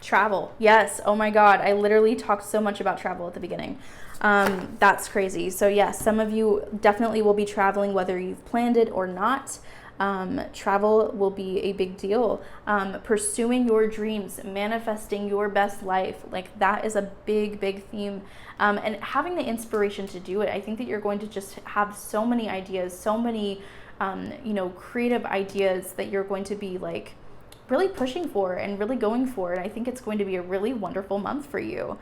Travel. Yes. Oh my God. I literally talked so much about travel at the beginning. That's crazy. So yes, some of you definitely will be traveling, whether you've planned it or not. Travel will be a big deal. Pursuing your dreams, manifesting your best life, like that is a big theme. And having the inspiration to do it, I think that you're going to just have so many ideas, so many, creative ideas that you're going to be like really pushing for and really going for. And I think it's going to be a really wonderful month for you.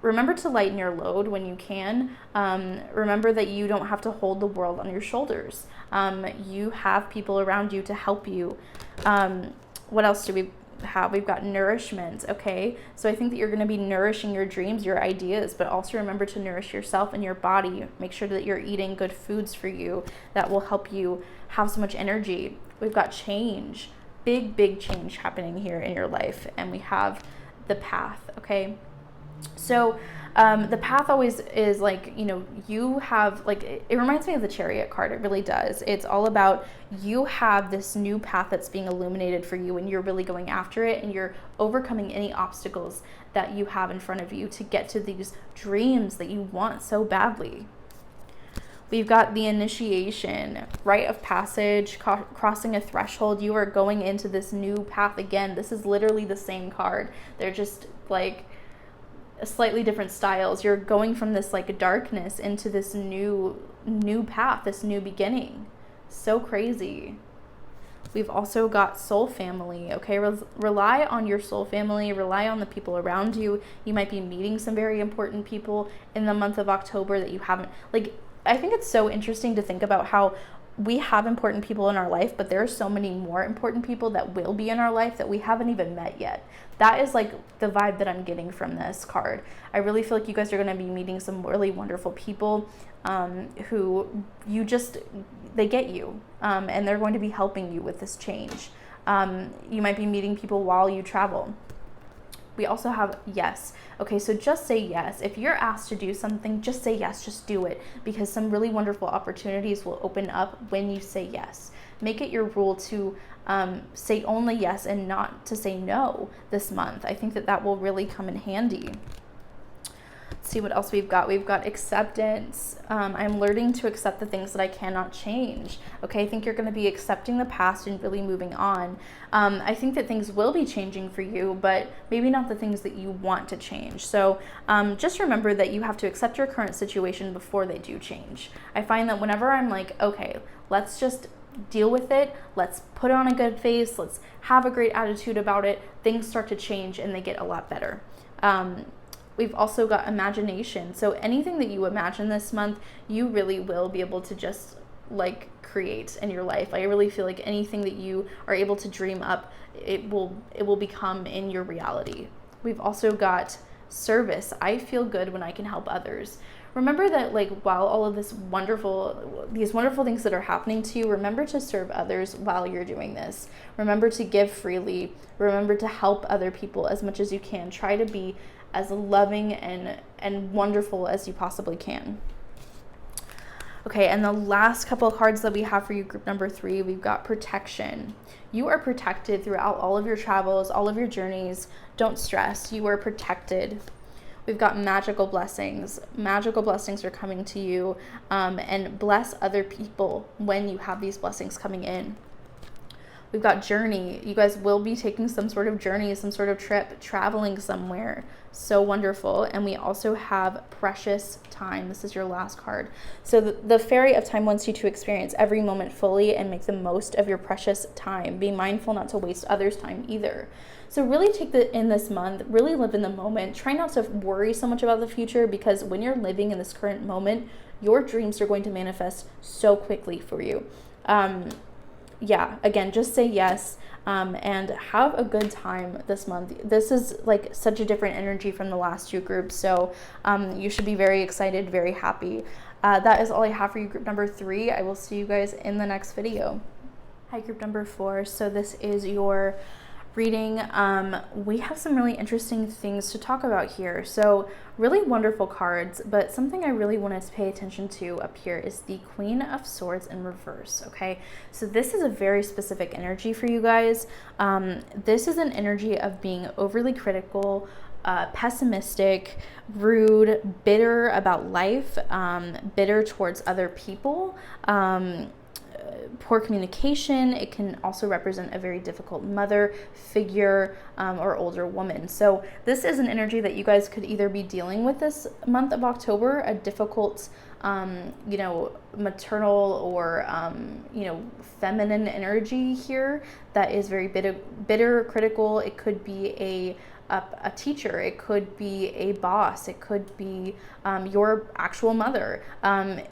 Remember to lighten your load when you can. Remember that you don't have to hold the world on your shoulders. You have people around you to help you. What else do we have? We've got nourishment. Okay, so I think that you're going to be nourishing your dreams, your ideas, but also remember to nourish yourself and your body. Make sure that you're eating good foods for you that will help you have so much energy. We've got change. Big change happening here in your life. And we have the path. Okay, so the path always is like, you have like, it reminds me of the Chariot card. It really does. It's all about, you have this new path that's being illuminated for you, and you're really going after it, and you're overcoming any obstacles that you have in front of you to get to these dreams that you want so badly. We've got the initiation, rite of passage, crossing a threshold. You are going into this new path again. This is literally the same card. They're just like slightly different styles. You're going from this like darkness into this new path, this new beginning. So crazy. We've also got soul family. Okay, rely on your soul family, rely on the people around you. You might be meeting some very important people in the month of October that you haven't, like, I think it's so interesting to think about how we have important people in our life, but there are so many more important people that will be in our life that we haven't even met yet. That is like the vibe that I'm getting from this card. I really feel like you guys are going to be meeting some really wonderful people who they get you, and they're going to be helping you with this change. You might be meeting people while you travel. We also have yes. Okay, so just say yes. If you're asked to do something, just say yes, just do it, because some really wonderful opportunities will open up when you say yes. Make it your rule to say only yes and not to say no this month. I think that will really come in handy. Let's see what else we've got. We've got acceptance. I'm learning to accept the things that I cannot change. Okay, I think you're going to be accepting the past and really moving on. I think that things will be changing for you, but maybe not the things that you want to change. So just remember that you have to accept your current situation before they do change. I find that whenever I'm like, okay, let's just deal with it, let's put on a good face, let's have a great attitude about it, things start to change and they get a lot better. We've also got imagination. So anything that you imagine this month, you really will be able to just like create in your life. I really feel like anything that you are able to dream up, it will become in your reality. We've also got service. I feel good when I can help others. Remember that, like, while all of these wonderful things that are happening to you, remember to serve others while you're doing this. Remember to give freely. Remember to help other people as much as you can. Try to be as loving and wonderful as you possibly can. Okay, and the last couple of cards that we have for you, group number 3, we've got protection. You are protected throughout all of your travels, all of your journeys. Don't stress. You are protected. We've got magical blessings. Magical blessings are coming to you, and bless other people when you have these blessings coming in. We've got journey. You guys will be taking some sort of journey, some sort of trip, traveling somewhere. So wonderful. And we also have precious time. This is your last card. So the Fairy of Time wants you to experience every moment fully and make the most of your precious time. Be mindful not to waste others' time either. So really take in this month, really live in the moment. Try not to worry so much about the future, because when you're living in this current moment, your dreams are going to manifest so quickly for you. Yeah, again, just say yes, and have a good time this month. This is like such a different energy from the last 2 groups, so you should be very excited, very happy. That is all I have for you, group number 3. I will see you guys in the next video. Hi, group number 4. So this is your reading. We have some really interesting things to talk about here. So really wonderful cards, but something I really wanted to pay attention to up here is the Queen of Swords in reverse. Okay, so this is a very specific energy for you guys. This is an energy of being overly critical, pessimistic, rude, bitter about life, bitter towards other people, poor communication. It can also represent a very difficult mother figure or older woman. So this is an energy that you guys could either be dealing with this month of October, a difficult, maternal or, feminine energy here that is very bitter, critical. It could be a teacher, it could be a boss, it could be your actual mother,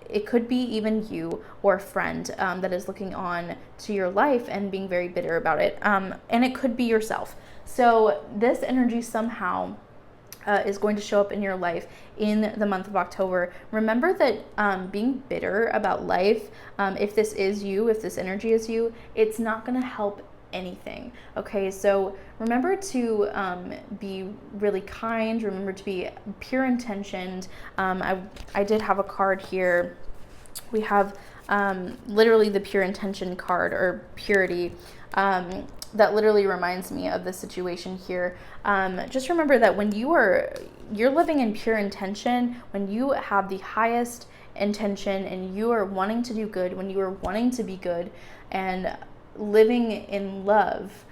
it could be even you or a friend that is looking on to your life and being very bitter about it, and it could be yourself. So this energy somehow is going to show up in your life in the month of October. Remember that being bitter about life, if this is you, if this energy is you, it's not going to help anything. Okay, so remember to be really kind, remember to be pure intentioned. I did have a card here. We have literally the pure intention card, or purity, that literally reminds me of the situation here. Just remember that when you're living in pure intention, when you have the highest intention and you are wanting to do good, when you are wanting to be good and living in love,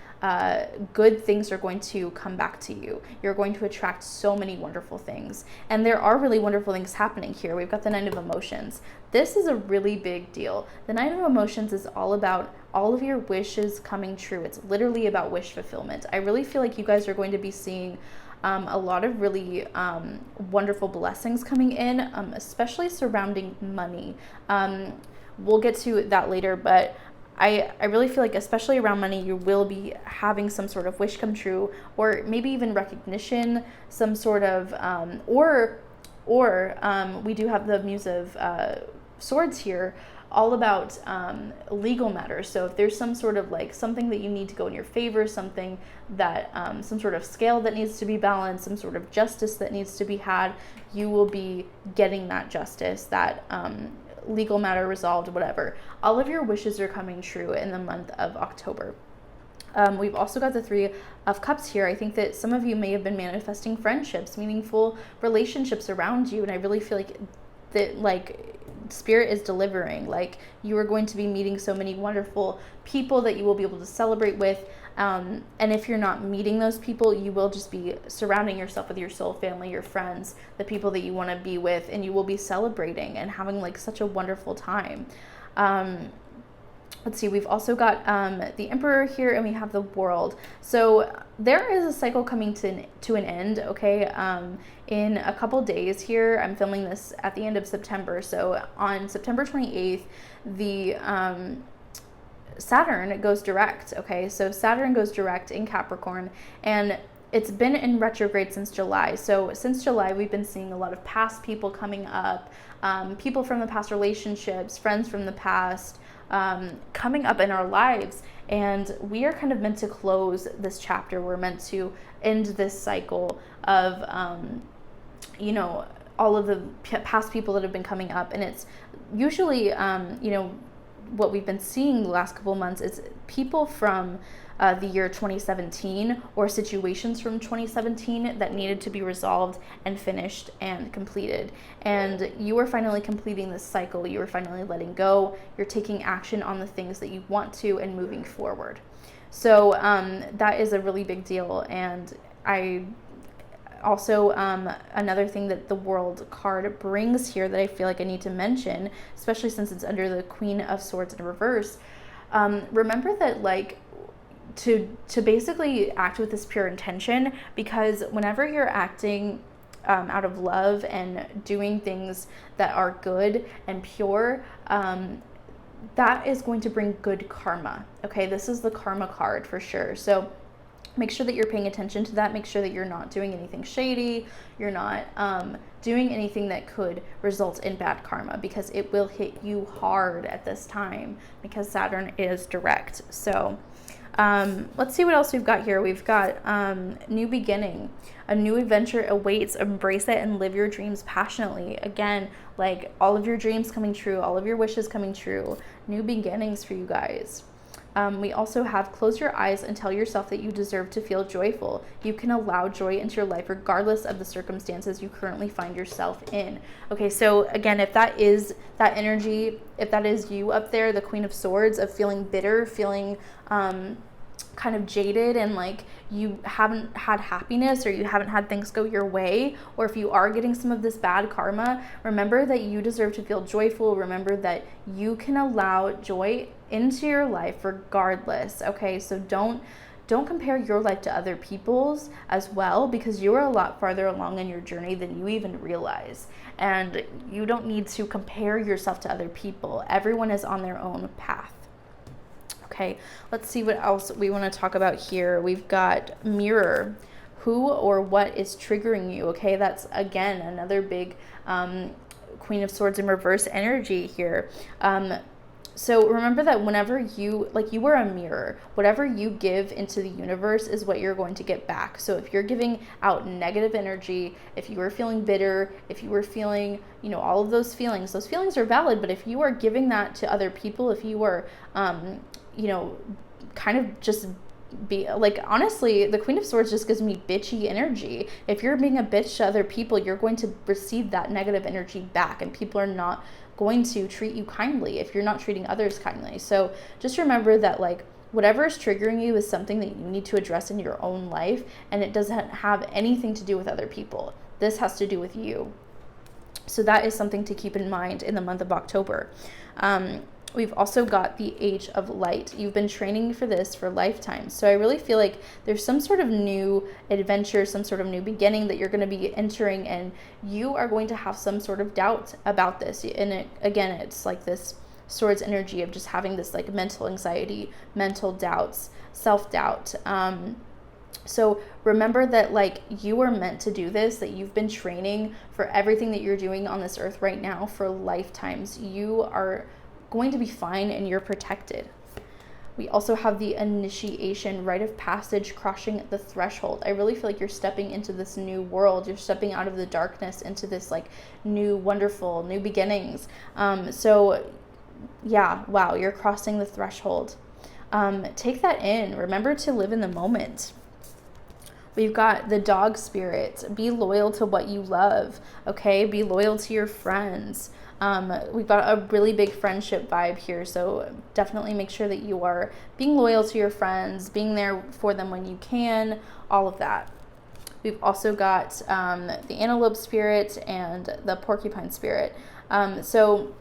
good things are going to come back to you. You're going to attract so many wonderful things. And there are really wonderful things happening here. We've got the Knight of Emotions. This is a really big deal. The Knight of Emotions is all about all of your wishes coming true. It's literally about wish fulfillment. I really feel like you guys are going to be seeing a lot of really wonderful blessings coming in, especially surrounding money. we'll get to that later, but I really feel like, especially around money, you will be having some sort of wish come true, or maybe even recognition, some sort of, we do have the Muse of Swords here, all about legal matters. So if there's some sort of like something that you need to go in your favor, something that, some sort of scale that needs to be balanced, some sort of justice that needs to be had, you will be getting that justice, that legal matter resolved, whatever. All of your wishes are coming true in the month of October. We've also got the Three of Cups here. I think that some of you may have been manifesting friendships, meaningful relationships around you, and I really feel like that, like, Spirit is delivering. Like, you are going to be meeting so many wonderful people that you will be able to celebrate with. And if you're not meeting those people, you will just be surrounding yourself with your soul family, your friends, the people that you want to be with, and you will be celebrating and having like such a wonderful time. Let's see, we've also got the Emperor here, and we have the World. So there is a cycle coming to an end, okay? In a couple days here. I'm filming this at the end of September. So on September 28th, the Saturn goes direct, okay? So Saturn goes direct in Capricorn, and it's been in retrograde since July. So since July, we've been seeing a lot of past people coming up, people from the past relationships, friends from the past, coming up in our lives. And we are kind of meant to close this chapter. We're meant to end this cycle of, all of the past people that have been coming up. And it's usually, what we've been seeing the last couple of months is people from the year 2017, or situations from 2017 that needed to be resolved and finished and completed. And you are finally completing this cycle. You are finally letting go. You're taking action on the things that you want to and moving forward. So that is a really big deal. And I also, another thing that the World card brings here that I feel like I need to mention, especially since it's under the Queen of Swords in reverse, remember that, like, to basically act with this pure intention, because whenever you're acting out of love and doing things that are good and pure, that is going to bring good karma. Okay, this is the karma card for sure. So make sure that you're paying attention to that. Make sure that you're not doing anything shady. You're not doing anything that could result in bad karma, because it will hit you hard at this time because Saturn is direct. So let's see what else we've got here. We've got new beginning. A new adventure awaits. Embrace it and live your dreams passionately. Again, like, all of your dreams coming true, all of your wishes coming true. New beginnings for you guys. We also have close your eyes and tell yourself that you deserve to feel joyful. You can allow joy into your life regardless of the circumstances you currently find yourself in. Okay, so again, if that is that energy, if that is you up there, the Queen of Swords, of feeling bitter, feeling kind of jaded, and like you haven't had happiness, or you haven't had things go your way, or if you are getting some of this bad karma, remember that you deserve to feel joyful. Remember that you can allow joy into your life regardless. Okay, so don't compare your life to other people's as well, because you are a lot farther along in your journey than you even realize, and you don't need to compare yourself to other people. Everyone is on their own path. Okay, let's see what else we want to talk about here. We've got mirror. Who or what is triggering you? Okay, that's again another big Queen of Swords in reverse energy here. So remember that whenever you are a mirror, whatever you give into the universe is what you're going to get back. So if you're giving out negative energy, if you are feeling bitter, if you are feeling, all of those feelings are valid, but if you are giving that to other people, if you are, kind of just be like, honestly, the Queen of Swords just gives me bitchy energy. If you're being a bitch to other people, you're going to receive that negative energy back, and people are not going to treat you kindly if you're not treating others kindly. So just remember that, like, whatever is triggering you is something that you need to address in your own life, and it doesn't have anything to do with other people. This has to do with you. So that is something to keep in mind in the month of October. We've also got the Age of Light. You've been training for this for lifetimes. So I really feel like there's some sort of new adventure, some sort of new beginning that you're going to be entering, and you are going to have some sort of doubt about this. And again, it's like this Swords energy of just having this like mental anxiety, mental doubts, self-doubt. So remember that like you are meant to do this, that you've been training for everything that you're doing on this earth right now for lifetimes. You are going to be fine and you're protected. We also have the initiation, rite of passage, crossing the threshold. I really feel like you're stepping into this new world. You're stepping out of the darkness into this like new, wonderful, new beginnings. So yeah, wow, you're crossing the threshold. Take that in. Remember to live in the moment. We've got the dog spirit. Be loyal to what you love, okay? Be loyal to your friends. We've got a really big friendship vibe here, so definitely make sure that you are being loyal to your friends, being there for them when you can, all of that. We've also got the antelope spirit and the porcupine spirit. So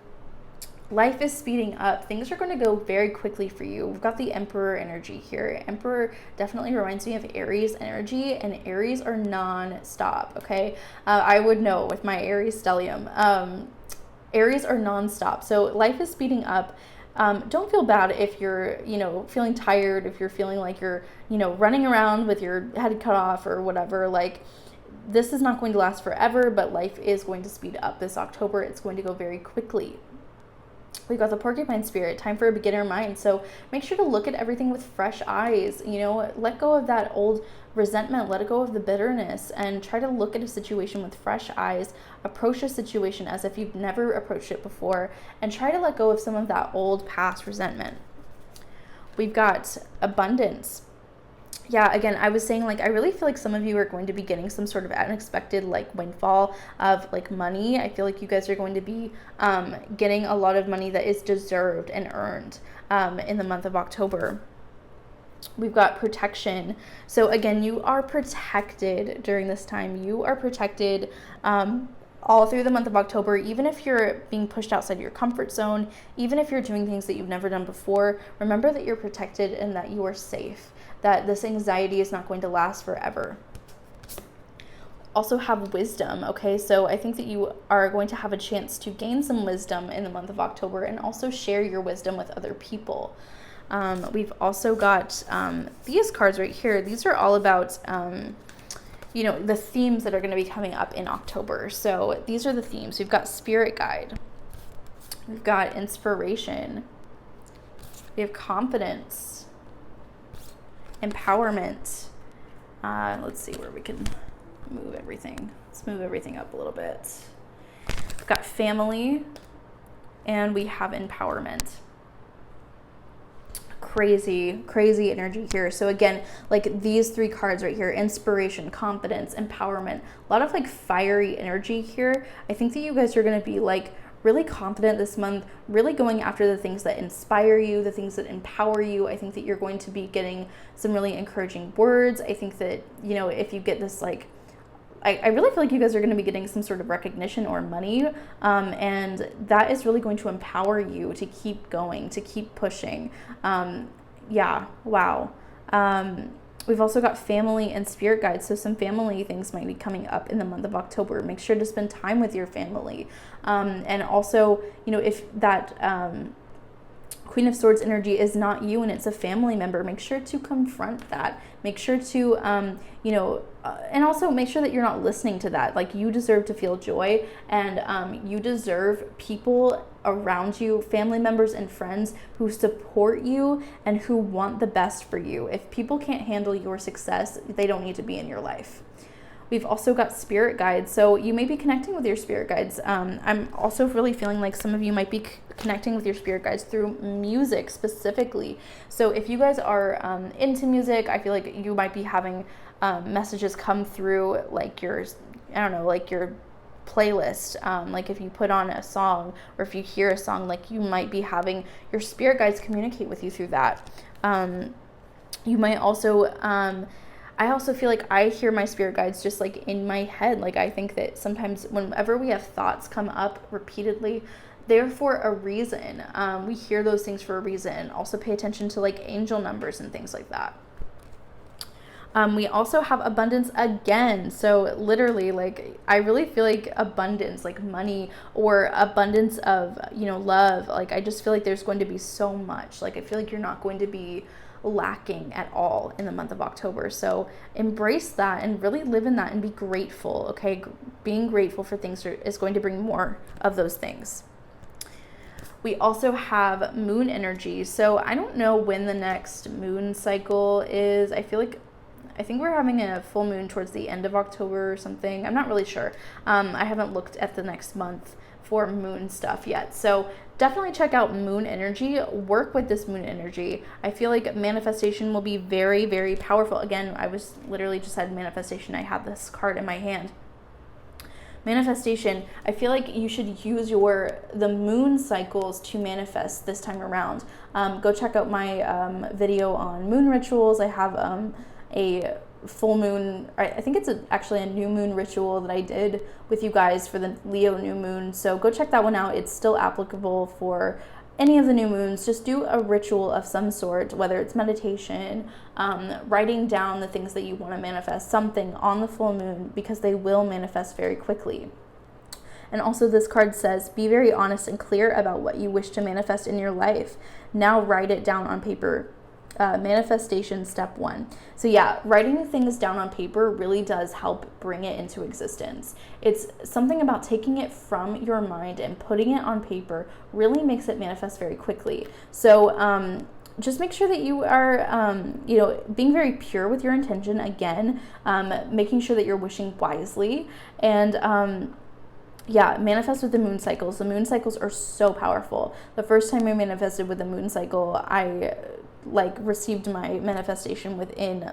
life is speeding up. Things are going to go very quickly for you. We've got the Emperor energy here. Emperor definitely reminds me of Aries energy, and Aries are non-stop, okay? I would know with my Aries stellium. Aries are non-stop. So life is speeding up. Don't feel bad if you're, feeling tired, if you're feeling like you're, running around with your head cut off or whatever. Like, this is not going to last forever, but life is going to speed up this October. It's going to go very quickly. We've got the porcupine spirit, time for a beginner mind. So make sure to look at everything with fresh eyes, let go of that old resentment, let go of the bitterness, and try to look at a situation with fresh eyes. Approach a situation as if you've never approached it before, and try to let go of some of that old past resentment. We've got abundance. Yeah, again, I was saying, like, I really feel like some of you are going to be getting some sort of unexpected, like, windfall of, like, money. I feel like you guys are going to be getting a lot of money that is deserved and earned in the month of October. We've got protection. So, again, you are protected during this time. You are protected all through the month of October, even if you're being pushed outside your comfort zone, even if you're doing things that you've never done before. Remember that you're protected and that you are safe, that this anxiety is not going to last forever. Also have wisdom, okay? So I think that you are going to have a chance to gain some wisdom in the month of October and also share your wisdom with other people. We've also got these cards right here. These are all about, the themes that are going to be coming up in October. So these are the themes. We've got spirit guide. We've got inspiration. We have confidence. Empowerment. Let's see where we can move everything. Let's move everything up a little bit. We've got family, and we have empowerment. Crazy energy here. So again, like these three cards right here, inspiration, confidence, empowerment, a lot of like fiery energy here. I think that you guys are going to be like really confident this month, really going after the things that inspire you, the things that empower you. I think that you're going to be getting some really encouraging words. I think that, if you get this, like, I really feel like you guys are going to be getting some sort of recognition or money, and that is really going to empower you to keep going, to keep pushing. Yeah, wow. We've also got family and spirit guides, so some family things might be coming up in the month of October. Make sure to spend time with your family. And also, if that Queen of Swords energy is not you and it's a family member, make sure to confront that. Make sure to, and also make sure that you're not listening to that. Like, you deserve to feel joy, and you deserve people around you, family members and friends who support you and who want the best for you. If people can't handle your success, they don't need to be in your life. We've also got spirit guides. So you may be connecting with your spirit guides. I'm also really feeling like some of you might be connecting with your spirit guides through music specifically. So if you guys are into music, I feel like you might be having messages come through like your playlist. Like if you put on a song or if you hear a song, like you might be having your spirit guides communicate with you through that. You might also... I also feel like I hear my spirit guides just like in my head. Like, I think that sometimes whenever we have thoughts come up repeatedly, they're for a reason. We hear those things for a reason. Also pay attention to like angel numbers and things like that. We also have abundance again. So literally, like, I really feel like abundance, like money or abundance of, love. Like, I just feel like there's going to be so much. Like, I feel like you're not going to be lacking at all in the month of October. So embrace that and really live in that and be grateful. Okay. Being grateful for things is going to bring more of those things. We also have moon energy. So I don't know when the next moon cycle is. I think we're having a full moon towards the end of October or something. I'm not really sure. I haven't looked at the next month for moon stuff yet. So definitely check out moon energy. Work with this moon energy. I feel like manifestation will be very, very powerful. Again, I was literally just had manifestation. I had this card in my hand. Manifestation, I feel like you should use the moon cycles to manifest this time around. Go check out my video on moon rituals. I have a full moon, I think it's actually a new moon ritual that I did with you guys for the Leo new moon. So go check that one out. It's still applicable for any of the new moons. Just do a ritual of some sort, whether it's meditation, writing down the things that you want to manifest, something on the full moon, because they will manifest very quickly. And also this card says, be very honest and clear about what you wish to manifest in your life. Now write it down on paper. Manifestation step 1. So yeah, writing things down on paper really does help bring it into existence. It's something about taking it from your mind and putting it on paper really makes it manifest very quickly. So just make sure that you are, being very pure with your intention. Again, making sure that you're wishing wisely, and manifest with the moon cycles. The moon cycles are so powerful. The first time I manifested with the moon cycle, I received my manifestation within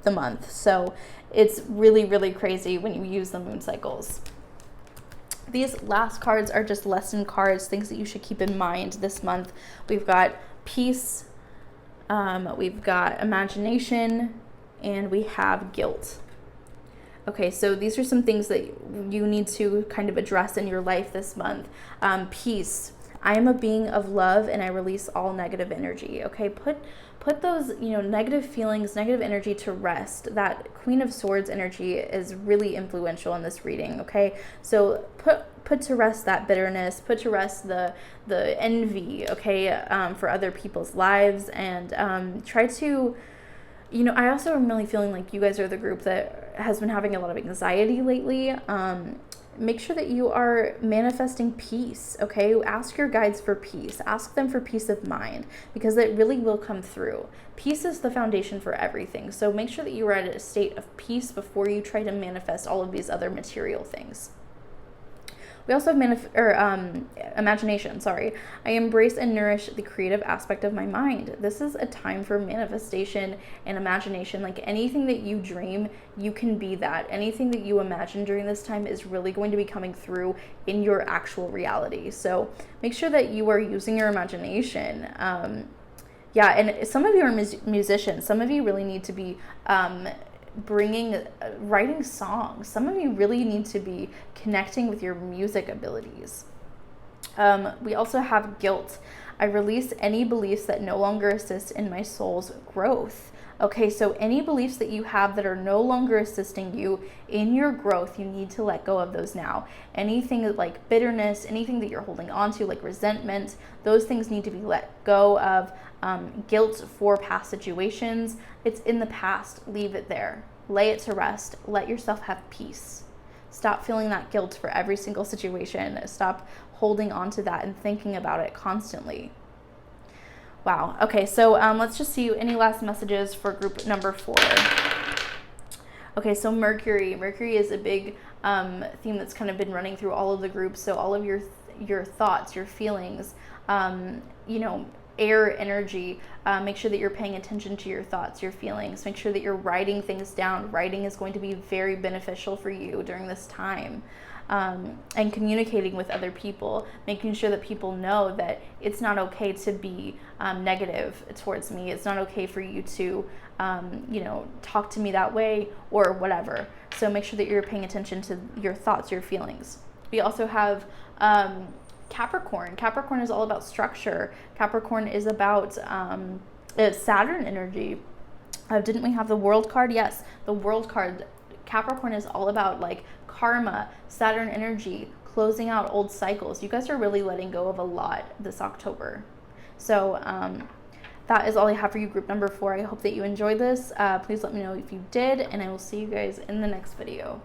the month. So it's really, really crazy when you use the moon cycles. These last cards are just lesson cards, things that you should keep in mind this month. We've got peace, we've got imagination, and we have guilt. Okay, so these are some things that you need to kind of address in your life this month. Peace. I am a being of love and I release all negative energy. Okay, put those, negative feelings, negative energy to rest. That Queen of Swords energy is really influential in this reading. Okay, so put to rest that bitterness, put to rest the envy, okay, for other people's lives, and try to, I also am really feeling like you guys are the group that has been having a lot of anxiety lately. Make sure that you are manifesting peace, okay? Ask your guides for peace. Ask them for peace of mind, because it really will come through. Peace is the foundation for everything. So make sure that you are at a state of peace before you try to manifest all of these other material things. We also have imagination, sorry. I embrace and nourish the creative aspect of my mind. This is a time for manifestation and imagination. Like anything that you dream, you can be that. Anything that you imagine during this time is really going to be coming through in your actual reality. So make sure that you are using your imagination. And some of you are musicians. Some of you really need to be writing songs. Some of you really need to be connecting with your music abilities. We also have guilt. I release any beliefs that no longer assist in my soul's growth. Okay, so any beliefs that you have that are no longer assisting you in your growth, you need to let go of those now. Anything like bitterness, anything that you're holding on to, like resentment, those things need to be let go of. Guilt for past situations, it's in the past, leave it there. Lay it to rest. Let yourself have peace. Stop feeling that guilt for every single situation. Stop holding on to that and thinking about it constantly. Wow. Okay, so let's just see any last messages for group number 4. Okay, so Mercury. Mercury is a big theme that's kind of been running through all of the groups. So all of your thoughts, your feelings, air energy. Make sure that you're paying attention to your thoughts, your feelings. Make sure that you're writing things down. Writing is going to be very beneficial for you during this time. And communicating with other people, making sure that people know that it's not okay to be negative towards me. It's not okay for you to, talk to me that way or whatever. So make sure that you're paying attention to your thoughts, your feelings. We also have Capricorn. Capricorn is all about structure. Capricorn is about Saturn energy. Didn't we have the World card? Yes, the World card. Capricorn is all about like karma, Saturn energy, closing out old cycles. You guys are really letting go of a lot this October. So that is all I have for you, group number 4. I hope that you enjoyed this. Please let me know if you did, and I will see you guys in the next video.